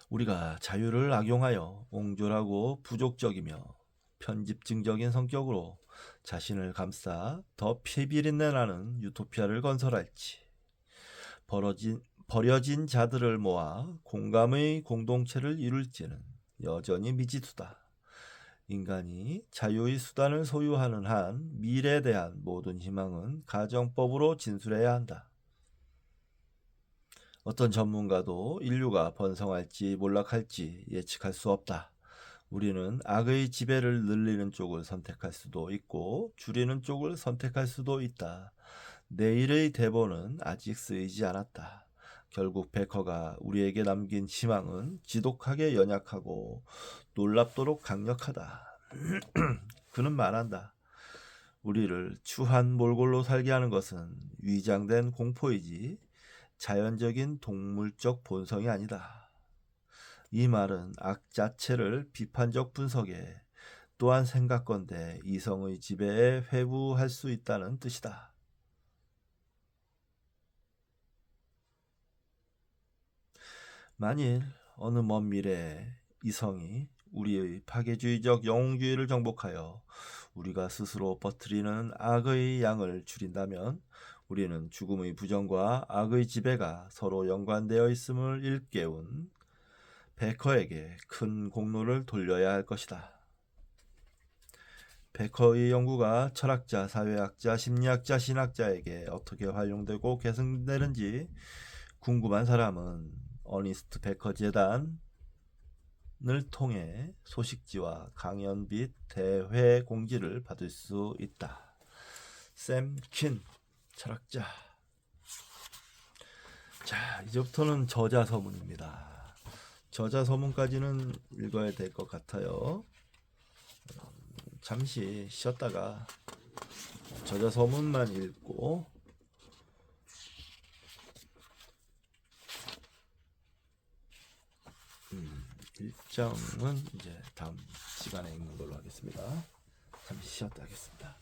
우리가 자유를 악용하여 옹졸하고 부족적이며 편집증적인 성격으로 자신을 감싸 더 피비린내나는 유토피아를 건설할지, 버려진 자들을 모아 공감의 공동체를 이룰지는 여전히 미지수다. 인간이 자유의 수단을 소유하는 한 미래에 대한 모든 희망은 가정법으로 진술해야 한다. 어떤 전문가도 인류가 번성할지 몰락할지 예측할 수 없다. 우리는 악의 지배를 늘리는 쪽을 선택할 수도 있고 줄이는 쪽을 선택할 수도 있다. 내일의 대본은 아직 쓰이지 않았다. 결국 베커가 우리에게 남긴 희망은 지독하게 연약하고 놀랍도록 강력하다. 그는 말한다. 우리를 추한 몰골로 살게 하는 것은 위장된 공포이지 자연적인 동물적 본성이 아니다. 이 말은 악 자체를 비판적 분석에 또한 생각건대 이성의 지배에 회부할 수 있다는 뜻이다. 만일 어느 먼 미래에 이성이 우리의 파괴주의적 영웅주의를 정복하여 우리가 스스로 퍼뜨리는 악의 양을 줄인다면 우리는 죽음의 부정과 악의 지배가 서로 연관되어 있음을 일깨운 베커에게 큰 공로를 돌려야 할 것이다. 베커의 연구가 철학자, 사회학자, 심리학자, 신학자에게 어떻게 활용되고 계승되는지 궁금한 사람은 어니스트 베커 재단을 통해 소식지와 강연 및 대회 공지를 받을 수 있다. 샘 퀸, 철학자. 자, 이제부터는 저자 서문입니다. 저자 서문까지는 읽어야 될 것 같아요. 잠시 쉬었다가 저자 서문만 읽고 일정은 이제 다음 시간에 읽는 걸로 하겠습니다. 잠시 쉬었다 하겠습니다.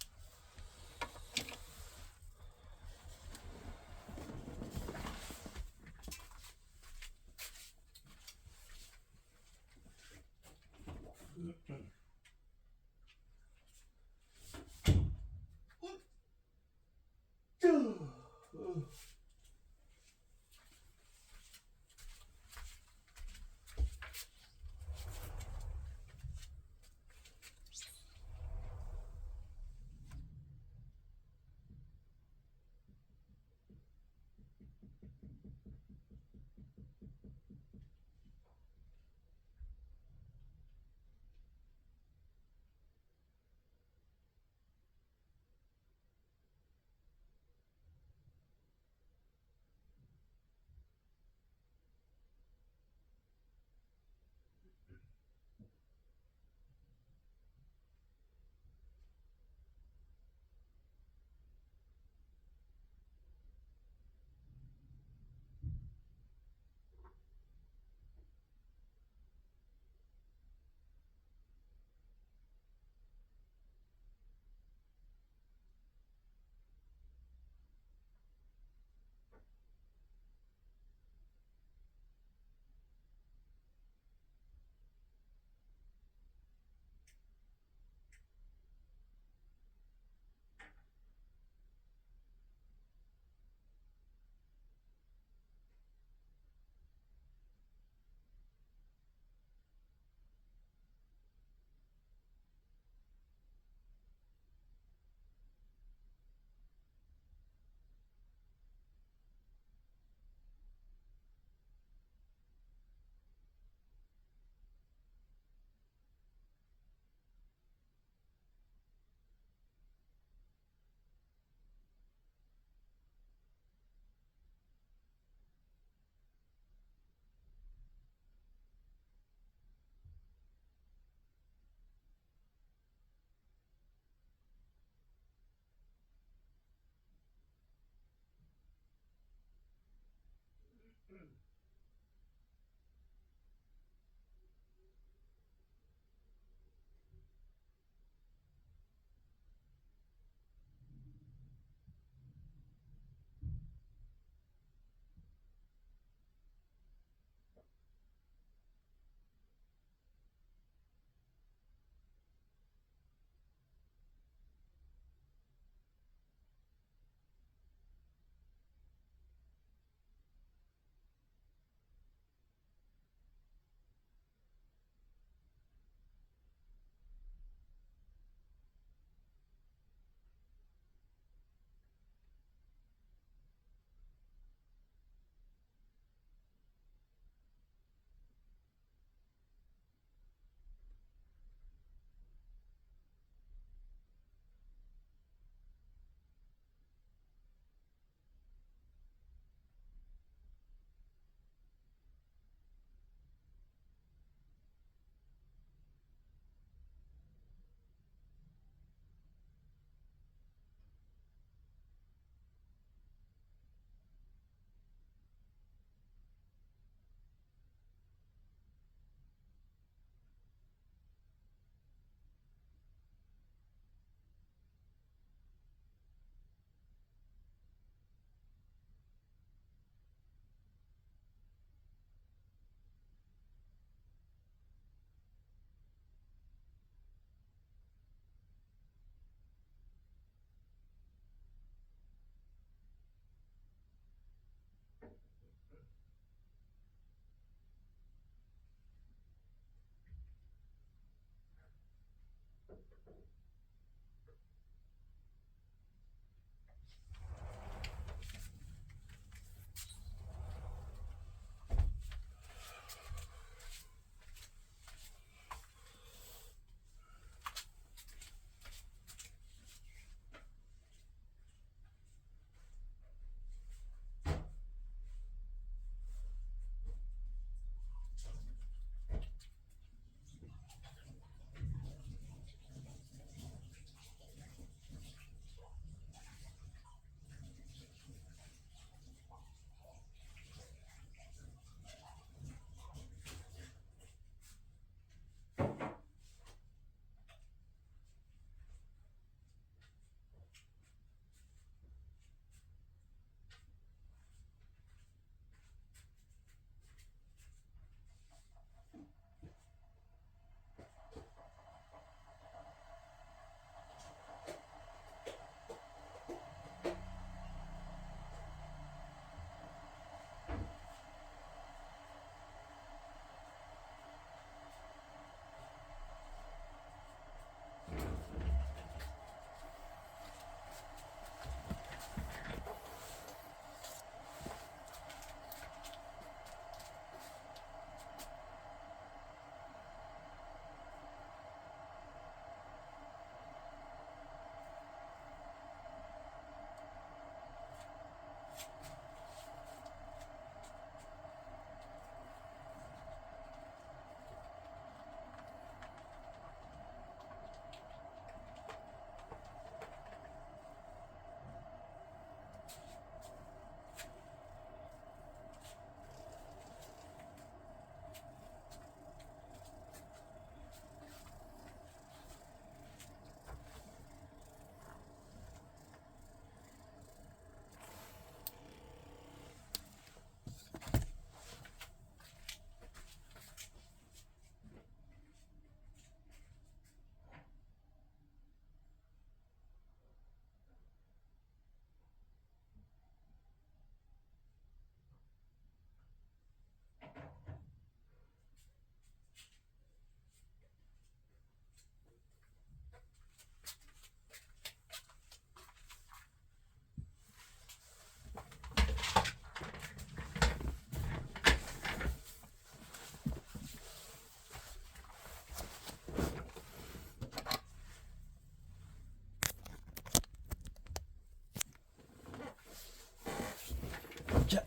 자,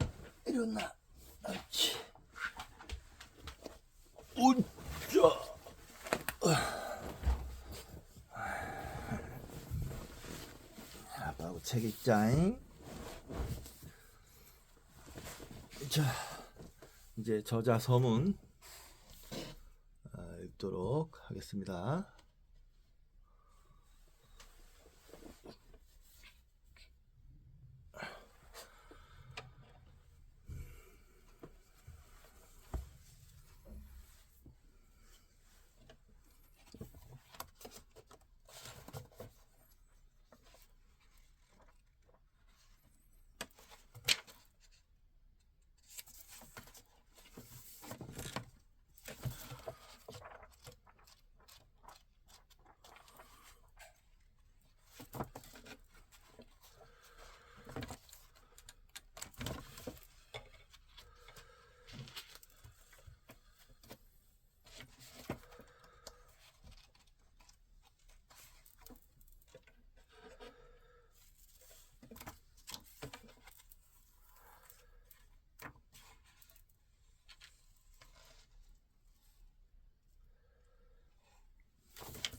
일어나. 그렇지. 우짜. 아빠하고 책 읽자잉. 자, 이제 저자 서문 읽도록 하겠습니다.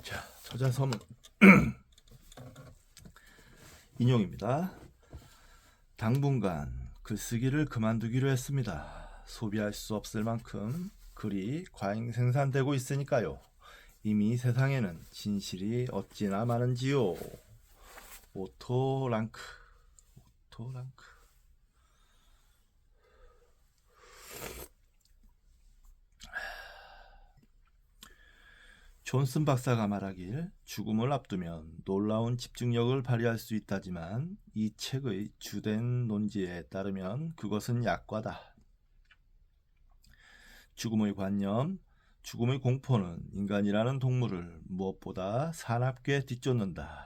자, 저자 서문 인용입니다. 당분간 글쓰기를 그만두기로 했습니다. 소비할 수 없을 만큼 글이 과잉 생산되고 있으니까요. 이미 세상에는 진실이 어찌나 많은지요. 오토 랑크. 존슨 박사가 말하길 죽음을 앞두면 놀라운 집중력을 발휘할 수 있다지만 이 책의 주된 논지에 따르면 그것은 약과다. 죽음의 관념, 죽음의 공포는 인간이라는 동물을 무엇보다 사납게 뒤쫓는다.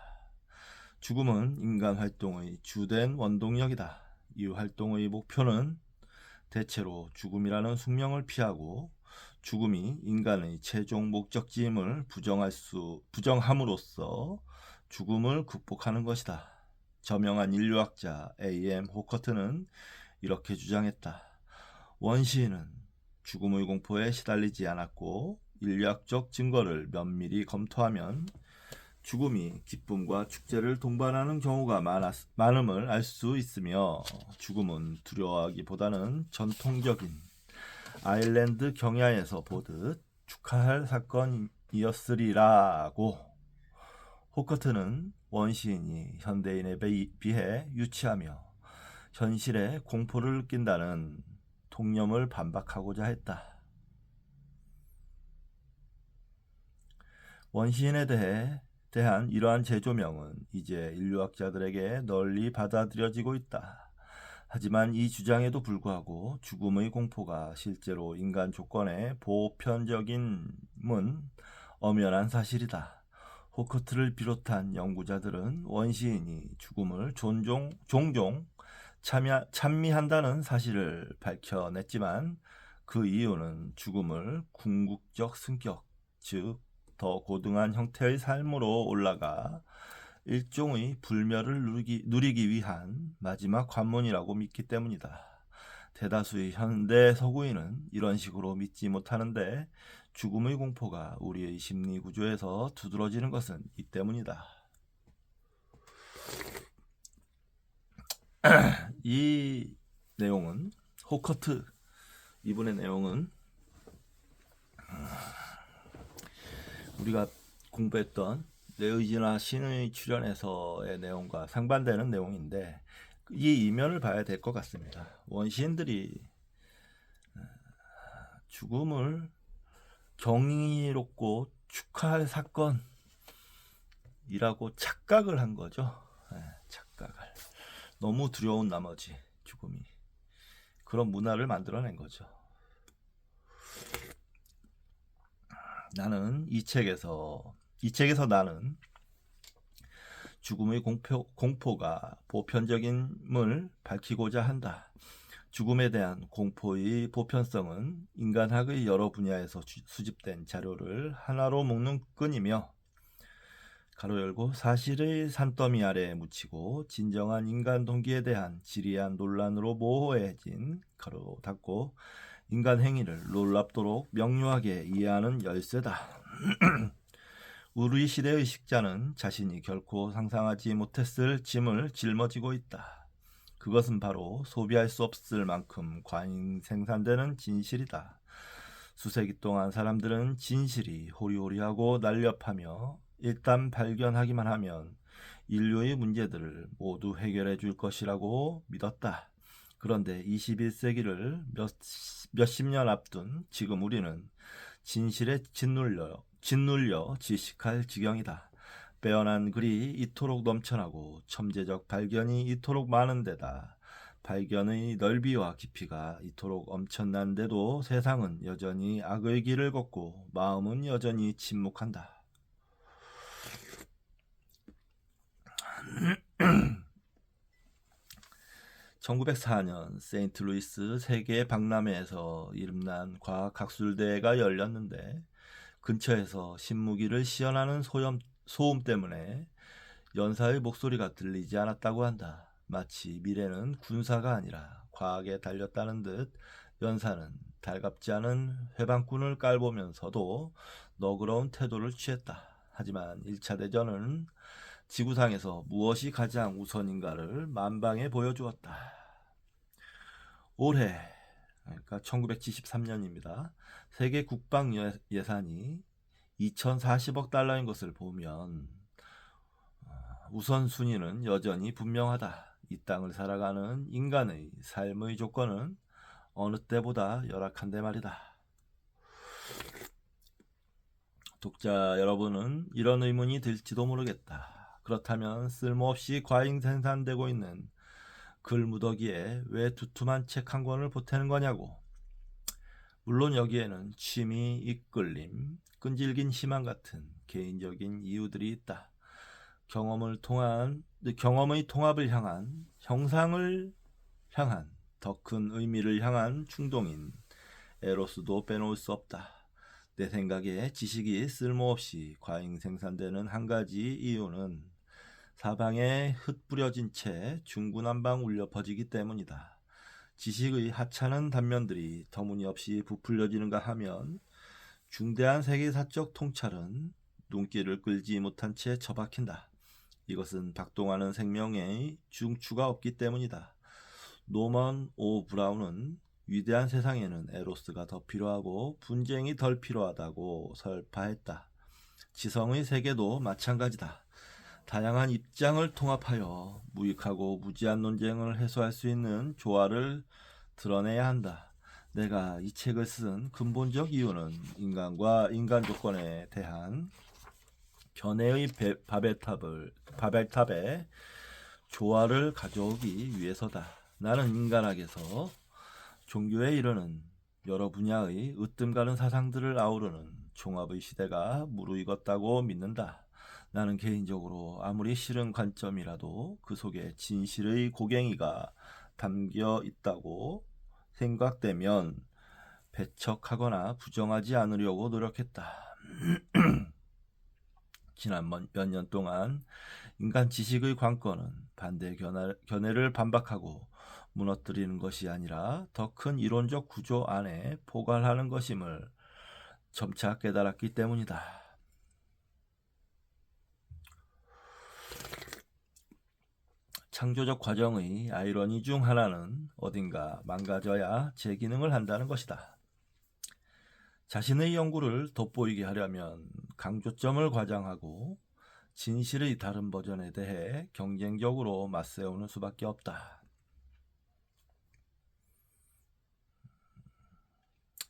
죽음은 인간 활동의 주된 원동력이다. 이 활동의 목표는 대체로 죽음이라는 숙명을 피하고 죽음이 인간의 최종 목적지임을 부정함으로써 죽음을 극복하는 것이다. 저명한 인류학자 A.M. 호커트는 이렇게 주장했다. 원시인은 죽음의 공포에 시달리지 않았고 인류학적 증거를 면밀히 검토하면 죽음이 기쁨과 축제를 동반하는 경우가 많음을 알 수 있으며 죽음은 두려워하기보다는 전통적인 아일랜드 경야에서 보듯 축하할 사건이었으리라고. 호커트는 원시인이 현대인에 비해 유치하며 현실에 공포를 느낀다는 통념을 반박하고자 했다. 원시인에 대한 이러한 재조명은 이제 인류학자들에게 널리 받아들여지고 있다. 하지만 이 주장에도 불구하고 죽음의 공포가 실제로 인간 조건의 보편적임은 엄연한 사실이다. 호커트를 비롯한 연구자들은 원시인이 죽음을 종종 찬미한다는 사실을 밝혀냈지만 그 이유는 죽음을 궁극적 승격, 즉 더 고등한 형태의 삶으로 올라가 일종의 불멸을 누리기 위한 마지막 관문이라고 믿기 때문이다. 대다수의 현대 서구인은 이런 식으로 믿지 못하는데 죽음의 공포가 우리의 심리 구조에서 두드러지는 것은 이 때문이다. 이 내용은 호커트 이분의 내용은 우리가 공부했던 뇌의지나 신의 출현에서의 내용과 상반되는 내용인데 이 이면을 봐야 될 것 같습니다. 원시인들이 죽음을 경이롭고 축하할 사건이라고 착각을 한 거죠. 착각을. 너무 두려운 나머지 죽음이 그런 문화를 만들어낸 거죠. 나는 이 책에서 나는 죽음의 공포가 보편적임을 밝히고자 한다. 죽음에 대한 공포의 보편성은 인간학의 여러 분야에서 수집된 자료를 하나로 묶는 끈이며 가로 열고 사실의 산더미 아래에 묻히고 진정한 인간 동기에 대한 지리한 논란으로 모호해진 가로 닫고 인간 행위를 놀랍도록 명료하게 이해하는 열쇠다. 우리 시대의 식자는 자신이 결코 상상하지 못했을 짐을 짊어지고 있다. 그것은 바로 소비할 수 없을 만큼 과잉 생산되는 진실이다. 수세기 동안 사람들은 진실이 호리호리하고 날렵하며 일단 발견하기만 하면 인류의 문제들을 모두 해결해 줄 것이라고 믿었다. 그런데 21세기를 몇십 년 앞둔 지금 우리는 진실에 짓눌려 지식할 지경이다. 빼어난 글이 이토록 넘쳐나고 첨재적 발견이 이토록 많은데다 발견의 넓이와 깊이가 이토록 엄청난데도 세상은 여전히 악의 길을 걷고 마음은 여전히 침묵한다. 1904년 세인트루이스 세계 박람회에서 이름난 과학학술대회가 열렸는데 근처에서 신무기를 시연하는 소음 때문에 연사의 목소리가 들리지 않았다고 한다. 마치 미래는 군사가 아니라 과학에 달렸다는 듯 연사는 달갑지 않은 회방꾼을 깔보면서도 너그러운 태도를 취했다. 하지만 1차 대전은 지구상에서 무엇이 가장 우선인가를 만방에 보여주었다. 올해, 그러니까 1973년입니다. 세계 국방 예산이 2040억 달러인 것을 보면 우선순위는 여전히 분명하다. 이 땅을 살아가는 인간의 삶의 조건은 어느 때보다 열악한데 말이다. 독자 여러분은 이런 의문이 들지도 모르겠다. 그렇다면 쓸모없이 과잉 생산되고 있는 글무더기에 왜 두툼한 책 한 권을 보태는 거냐고. 물론 여기에는 취미, 이끌림, 끈질긴 희망 같은 개인적인 이유들이 있다. 경험의 통합을 향한, 형상을 향한, 더 큰 의미를 향한 충동인 에로스도 빼놓을 수 없다. 내 생각에 지식이 쓸모없이 과잉 생산되는 한 가지 이유는 사방에 흩뿌려진 채 중구난방 울려 퍼지기 때문이다. 지식의 하찮은 단면들이 터무니없이 부풀려지는가 하면 중대한 세계사적 통찰은 눈길을 끌지 못한 채 처박힌다. 이것은 박동하는 생명의 중추가 없기 때문이다. 노먼 오 브라운은 위대한 세상에는 에로스가 더 필요하고 분쟁이 덜 필요하다고 설파했다. 지성의 세계도 마찬가지다. 다양한 입장을 통합하여 무익하고 무지한 논쟁을 해소할 수 있는 조화를 드러내야 한다. 내가 이 책을 쓴 근본적 이유는 인간과 인간 조건에 대한 견해의 바벨탑에 조화를 가져오기 위해서다. 나는 인간학에서 종교에 이르는 여러 분야의 으뜸가는 사상들을 아우르는 종합의 시대가 무르익었다고 믿는다. 나는 개인적으로 아무리 싫은 관점이라도 그 속에 진실의 고갱이가 담겨 있다고 생각되면 배척하거나 부정하지 않으려고 노력했다. 지난 몇 년 동안 인간 지식의 관건은 반대 견해를 반박하고 무너뜨리는 것이 아니라 더 큰 이론적 구조 안에 포괄하는 것임을 점차 깨달았기 때문이다. 창조적 과정의 아이러니 중 하나는 어딘가 망가져야 재기능을 한다는 것이다. 자신의 연구를 돋보이게 하려면 강조점을 과장하고 진실의 다른 버전에 대해 경쟁적으로 맞세우는 수밖에 없다.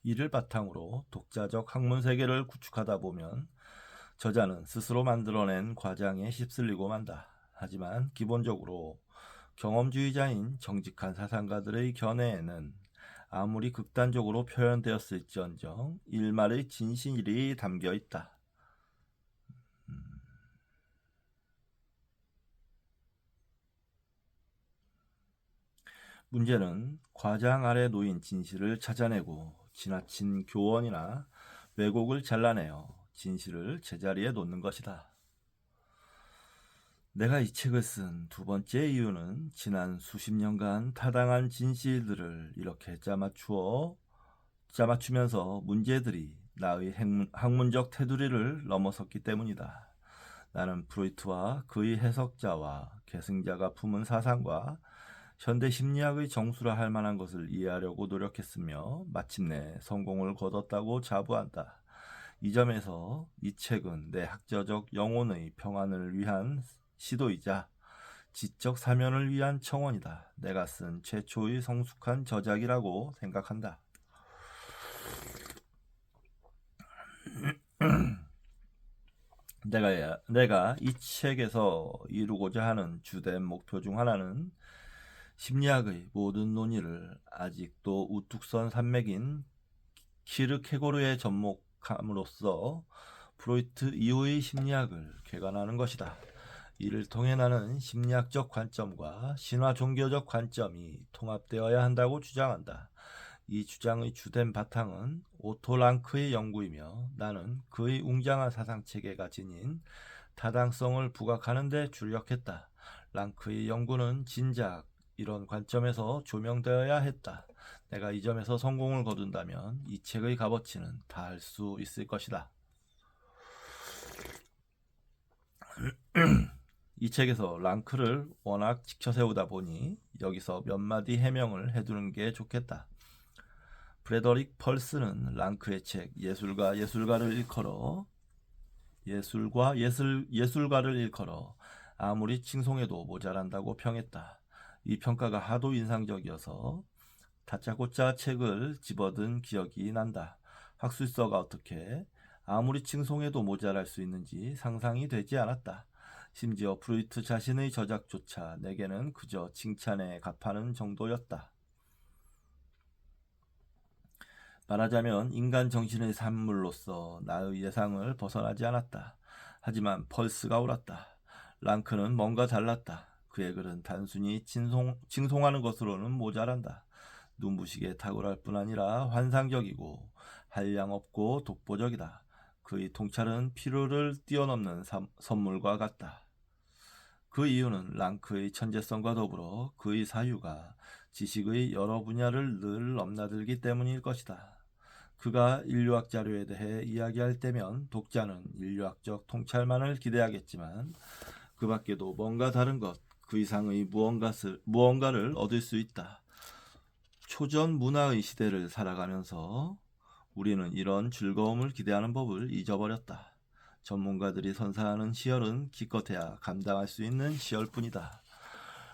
이를 바탕으로 독자적 학문 세계를 구축하다 보면 저자는 스스로 만들어낸 과장에 휩쓸리고 만다. 하지만 기본적으로 경험주의자인 정직한 사상가들의 견해에는 아무리 극단적으로 표현되었을지언정 일말의 진실이 담겨 있다. 문제는 과장 아래 놓인 진실을 찾아내고 지나친 교원이나 왜곡을 잘라내어 진실을 제자리에 놓는 것이다. 내가 이 책을 쓴 두 번째 이유는 지난 수십 년간 타당한 진실들을 이렇게 짜맞추면서 문제들이 나의 학문적 테두리를 넘어섰기 때문이다. 나는 프로이트와 그의 해석자와 계승자가 품은 사상과 현대 심리학의 정수라 할 만한 것을 이해하려고 노력했으며 마침내 성공을 거뒀다고 자부한다. 이 점에서 이 책은 내 학자적 영혼의 평안을 위한 시도이자 지적 사면을 위한 청원이다. 내가 쓴 최초의 성숙한 저작이라고 생각한다. 내가 이 책에서 이루고자 하는 주된 목표 중 하나는 심리학의 모든 논의를 아직도 우뚝선 산맥인 키르케고르에 접목함으로써 프로이트 이후의 심리학을 개관하는 것이다. 이를 통해 나는 심리학적 관점과 신화 종교적 관점이 통합되어야 한다고 주장한다. 이 주장의 주된 바탕은 오토 랑크의 연구이며 나는 그의 웅장한 사상체계가 지닌 타당성을 부각하는 데 주력했다. 랑크의 연구는 진작 이런 관점에서 조명되어야 했다. 내가 이 점에서 성공을 거둔다면 이 책의 값어치는 다할 수 있을 것이다. 이 책에서 랑크를 워낙 지켜세우다 보니 여기서 몇 마디 해명을 해두는 게 좋겠다. 프레더릭 펄스는 랑크의 책 예술가를 일컬어 아무리 칭송해도 모자란다고 평했다. 이 평가가 하도 인상적이어서 다짜고짜 책을 집어든 기억이 난다. 학술서가 어떻게 아무리 칭송해도 모자랄 수 있는지 상상이 되지 않았다. 심지어 프루이트 자신의 저작조차 내게는 그저 칭찬에 값하는 정도였다. 말하자면 인간 정신의 산물로서 나의 예상을 벗어나지 않았다. 하지만 펄스가 옳았다. 랑크는 뭔가 달랐다. 그의 글은 단순히 칭송하는 것으로는 모자란다. 눈부시게 탁월할 뿐 아니라 환상적이고 한량없고 독보적이다. 그의 통찰은 필요를 뛰어넘는 선물과 같다. 그 이유는 랑크의 천재성과 더불어 그의 사유가 지식의 여러 분야를 늘 넘나들기 때문일 것이다. 그가 인류학 자료에 대해 이야기할 때면 독자는 인류학적 통찰만을 기대하겠지만 그 밖에도 뭔가 다른 것, 그 이상의 무언가를 얻을 수 있다. 초전 문화의 시대를 살아가면서 우리는 이런 즐거움을 기대하는 법을 잊어버렸다. 전문가들이 선사하는 시열은 기껏해야 감당할 수 있는 시열뿐이다.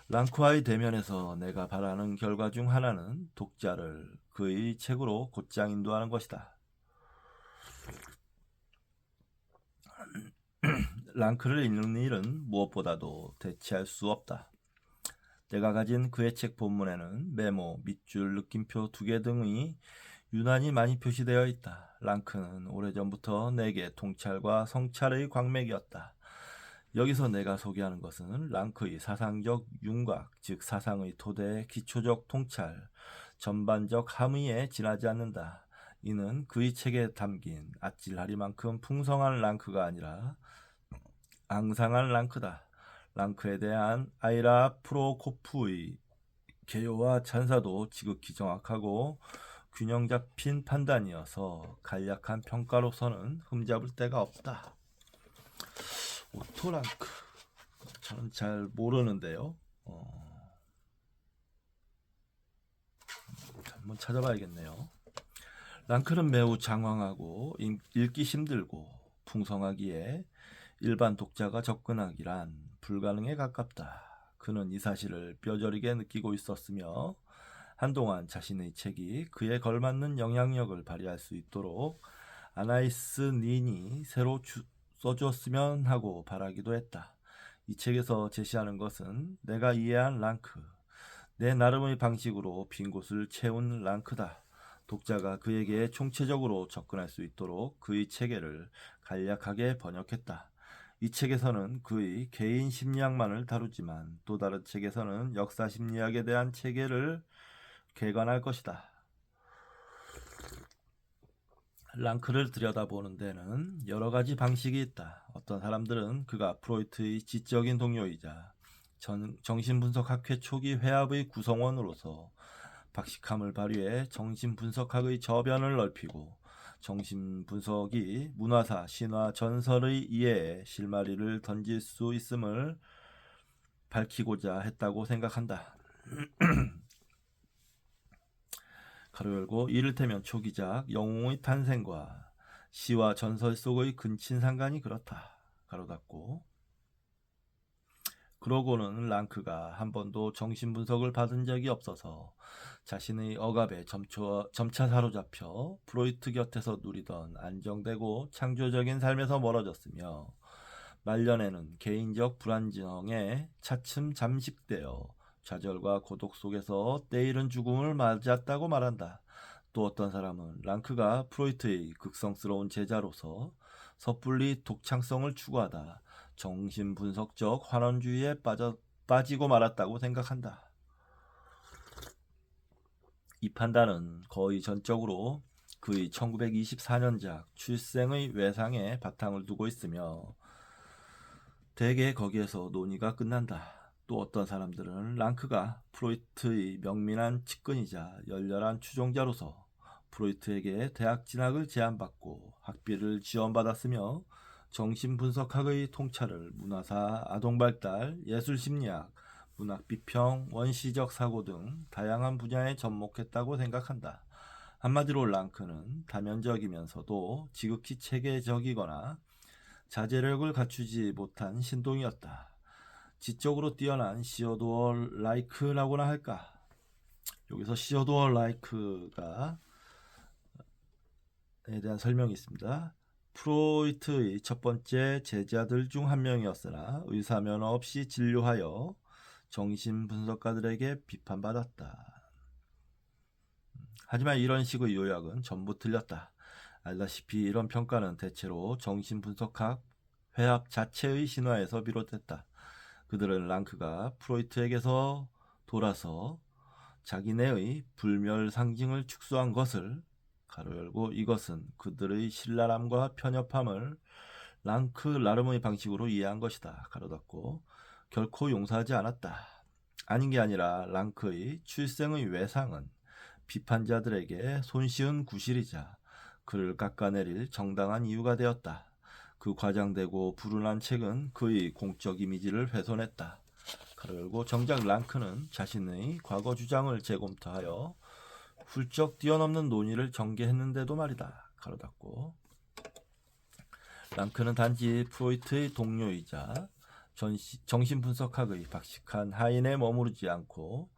랑크와의 대면에서 내가 바라는 결과 중 하나는 독자를 그의 책으로 곧장 인도하는 것이다. 랑크를 읽는 일은 무엇보다도 대체할 수 없다. 내가 가진 그의 책 본문에는 메모, 밑줄, 느낌표 2개 등이 유난히 많이 표시되어 있다. 랑크는 오래전부터 내게 통찰과 성찰의 광맥이었다. 여기서 내가 소개하는 것은 랑크의 사상적 윤곽, 즉 사상의 토대, 기초적 통찰, 전반적 함의에 지나지 않는다. 이는 그의 책에 담긴 아찔하리만큼 풍성한 랑크가 아니라 앙상한 랑크다. 랑크에 대한 아이라 프로코프의 개요와 찬사도 지극히 정확하고 균형 잡힌 판단이어서 간략한 평가로서는 흠잡을 데가 없다. 오토 랑크 저는 잘 모르는데요. 한번 찾아봐야겠네요. 랑크는 매우 장황하고 읽기 힘들고 풍성하기에 일반 독자가 접근하기란 불가능에 가깝다. 그는 이 사실을 뼈저리게 느끼고 있었으며 한동안 자신의 책이 그에 걸맞는 영향력을 발휘할 수 있도록 아나이스 닌이 새로 써주었으면 하고 바라기도 했다. 이 책에서 제시하는 것은 내가 이해한 랑크, 내 나름의 방식으로 빈 곳을 채운 랑크다. 독자가 그에게 총체적으로 접근할 수 있도록 그의 체계를 간략하게 번역했다. 이 책에서는 그의 개인 심리학만을 다루지만 또 다른 책에서는 역사 심리학에 대한 체계를 개관할 것이다. 랑크를 들여다보는 데는 여러 가지 방식이 있다. 어떤 사람들은 그가 프로이트의 지적인 동료이자 정신분석학회 초기 회합의 구성원으로서 박식함을 발휘해 정신분석학의 저변을 넓히고 정신분석이 문화사, 신화, 전설의 이해에 실마리를 던질 수 있음을 밝히고자 했다고 생각한다. 가로 열고 이를테면 초기작 영웅의 탄생과 시와 전설 속의 근친상간이 그렇다. 가로 닫고 그러고는 랑크가 한 번도 정신분석을 받은 적이 없어서 자신의 억압에 점차 사로잡혀 프로이트 곁에서 누리던 안정되고 창조적인 삶에서 멀어졌으며 말년에는 개인적 불안정에 차츰 잠식되어 좌절과 고독 속에서 때이른 죽음을 맞았다고 말한다. 또 어떤 사람은 랑크가 프로이트의 극성스러운 제자로서 섣불리 독창성을 추구하다 정신분석적 환원주의에 빠지고 말았다고 생각한다. 이 판단은 거의 전적으로 그의 1924년작 출생의 외상에 바탕을 두고 있으며 대개 거기에서 논의가 끝난다. 또 어떤 사람들은 랑크가 프로이트의 명민한 측근이자 열렬한 추종자로서 프로이트에게 대학 진학을 제안받고 학비를 지원받았으며 정신분석학의 통찰을 문화사, 아동발달, 예술심리학, 문학비평, 원시적 사고 등 다양한 분야에 접목했다고 생각한다. 한마디로 랑크는 다면적이면서도 지극히 체계적이거나 자제력을 갖추지 못한 신동이었다. 지적으로 뛰어난 시어도어 라이크라고나 할까? 여기서 시어도어 라이크가 에 대한 설명이 있습니다. 프로이트의 첫 번째 제자들 중 한 명이었으나 의사 면허 없이 진료하여 정신분석가들에게 비판받았다. 하지만 이런 식의 요약은 전부 틀렸다. 알다시피 이런 평가는 대체로 정신분석학 회합 자체의 신화에서 비롯됐다. 그들은 랑크가 프로이트에게서 돌아서 자기네의 불멸 상징을 축소한 것을 가로 열고 이것은 그들의 신랄함과 편협함을 랑크 나름의 방식으로 이해한 것이다. 가로 닫고 결코 용서하지 않았다. 아닌 게 아니라 랑크의 출생의 외상은 비판자들에게 손쉬운 구실이자 그를 깎아내릴 정당한 이유가 되었다. 그 과장되고 불운한 책은 그의 공적 이미지를 훼손했다. 가로 열고 정작 랑크는 자신의 과거 주장을 재검토하여 훌쩍 뛰어넘는 논의를 전개했는데도 말이다. 가로 닫고 랑크는 단지 프로이트의 동료이자 정신분석학의 박식한 하인에 머무르지 않고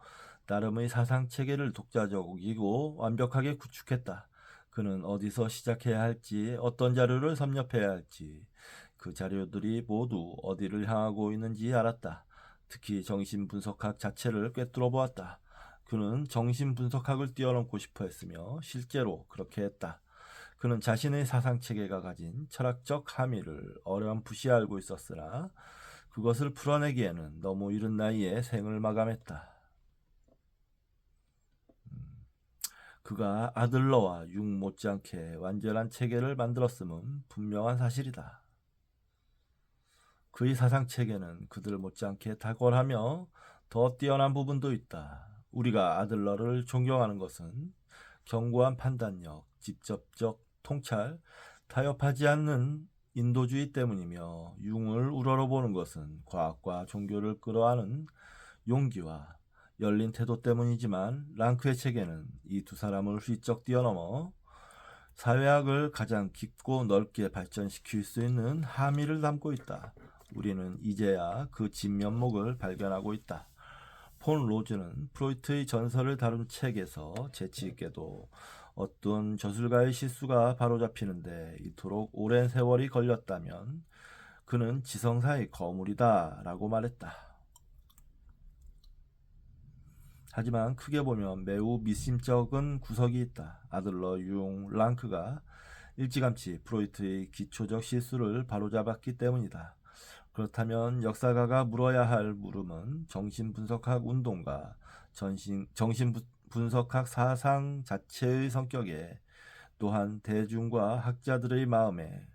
나름의 사상체계를 독자적이고 완벽하게 구축했다. 그는 어디서 시작해야 할지, 어떤 자료를 섭렵해야 할지, 그 자료들이 모두 어디를 향하고 있는지 알았다. 특히 정신분석학 자체를 꿰뚫어 보았다. 그는 정신분석학을 뛰어넘고 싶어 했으며 실제로 그렇게 했다. 그는 자신의 사상체계가 가진 철학적 함의를 어렴풋이 알고 있었으나 그것을 풀어내기에는 너무 이른 나이에 생을 마감했다. 그가 아들러와 융 못지않게 완전한 체계를 만들었음은 분명한 사실이다. 그의 사상체계는 그들 못지않게 탁월하며 더 뛰어난 부분도 있다. 우리가 아들러를 존경하는 것은 견고한 판단력, 직접적 통찰, 타협하지 않는 인도주의 때문이며 융을 우러러보는 것은 과학과 종교를 끌어안는 용기와 열린 태도 때문이지만 랑크의 체계는 이 두 사람을 훌쩍 뛰어넘어 사회학을 가장 깊고 넓게 발전시킬 수 있는 함의를 담고 있다. 우리는 이제야 그 진면목을 발견하고 있다. 폰 로즈는 프로이트의 전설을 다룬 책에서 재치있게도 어떤 저술가의 실수가 바로잡히는데 이토록 오랜 세월이 걸렸다면 그는 지성사의 거물이다 라고 말했다. 하지만 크게 보면 매우 미심쩍은 구석이 있다. 아들러, 융, 랑크가 일찌감치 프로이트의 기초적 실수를 바로잡았기 때문이다. 그렇다면 역사가가 물어야 할 물음은 정신분석학 운동과 정신분석학 사상 자체의 성격에 또한 대중과 학자들의 마음에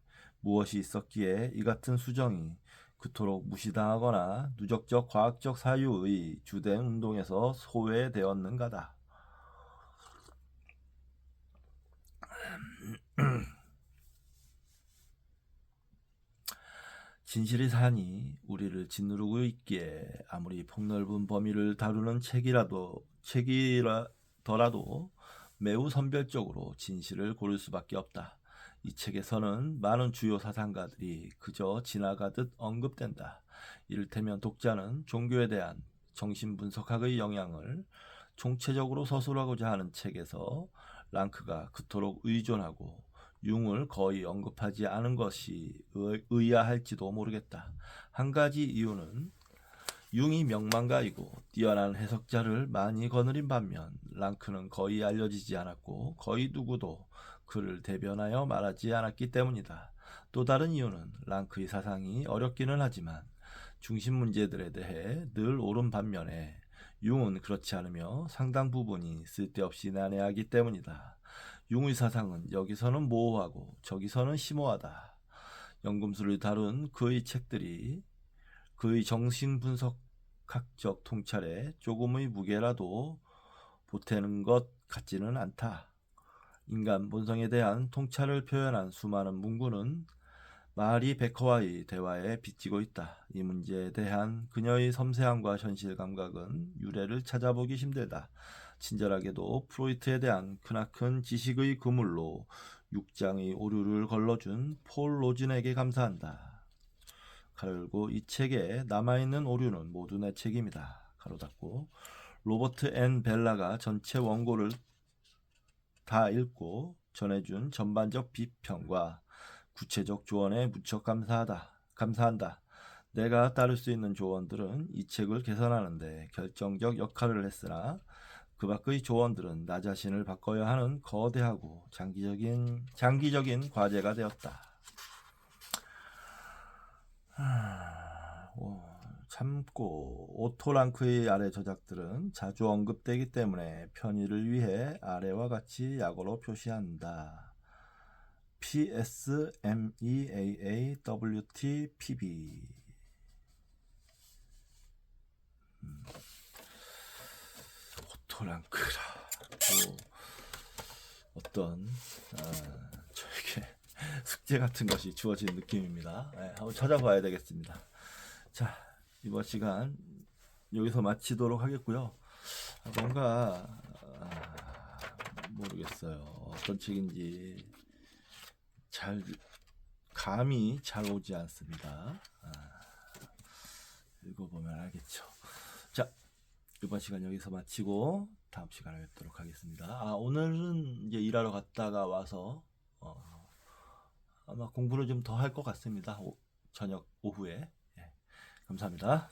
무엇이 있었기에 이 같은 수정이 그토록 무시당하거나 누적적 과학적 사유의 주된 운동에서 소외되었는가다. 진실의 산이 우리를 짓누르고 있기에 아무리 폭넓은 범위를 다루는 책이라더라도 매우 선별적으로 진실을 고를 수밖에 없다. 이 책에서는 많은 주요 사상가들이 그저 지나가듯 언급된다. 이를테면 독자는 종교에 대한 정신분석학의 영향을 총체적으로 서술하고자 하는 책에서 랑크가 그토록 의존하고 융을 거의 언급하지 않은 것이 의아할지도 모르겠다. 한 가지 이유는 융이 명망가이고 뛰어난 해석자를 많이 거느린 반면 랑크는 거의 알려지지 않았고 거의 누구도 그를 대변하여 말하지 않았기 때문이다. 또 다른 이유는 랑크의 사상이 어렵기는 하지만 중심 문제들에 대해 늘 옳은 반면에 융은 그렇지 않으며 상당 부분이 쓸데없이 난해하기 때문이다. 융의 사상은 여기서는 모호하고 저기서는 심오하다. 연금술을 다룬 그의 책들이 그의 정신분석학적 통찰에 조금의 무게라도 보태는 것 같지는 않다. 인간 본성에 대한 통찰을 표현한 수많은 문구는 마리 베커와의 대화에 빚지고 있다. 이 문제에 대한 그녀의 섬세함과 현실 감각은 유래를 찾아보기 힘들다. 친절하게도 프로이트에 대한 크나큰 지식의 그물로 6장의 오류를 걸러준 폴 로진에게 감사한다. 가로 열고 이 책에 남아있는 오류는 모두 내 책임이다. 가로 닫고 로버트 앤 벨라가 전체 원고를 다 읽고 전해준 전반적 비평과 구체적 조언에 무척 감사한다. 내가 따를 수 있는 조언들은 이 책을 개선하는데 결정적 역할을 했으나 그 밖의 조언들은 나 자신을 바꿔야 하는 거대하고 장기적인 과제가 되었다. 참고 오토 랑크의 아래 저작들은 자주 언급되기 때문에 편의를 위해 아래와 같이 약어로 표시한다. PSMEAAWTPB 오토 랑크라 또 어떤 저에게 숙제 같은 것이 주어진 느낌입니다. 네, 한번 찾아봐야 되겠습니다. 자, 이번 시간 여기서 마치도록 하겠고요. 뭔가 모르겠어요. 어떤 책인지 감이 잘 오지 않습니다. 읽어보면 알겠죠. 자, 이번 시간 여기서 마치고 다음 시간에 뵙도록 하겠습니다. 오늘은 이제 일하러 갔다가 와서 아마 공부를 좀 더 할 것 같습니다. 저녁 오후에. 감사합니다.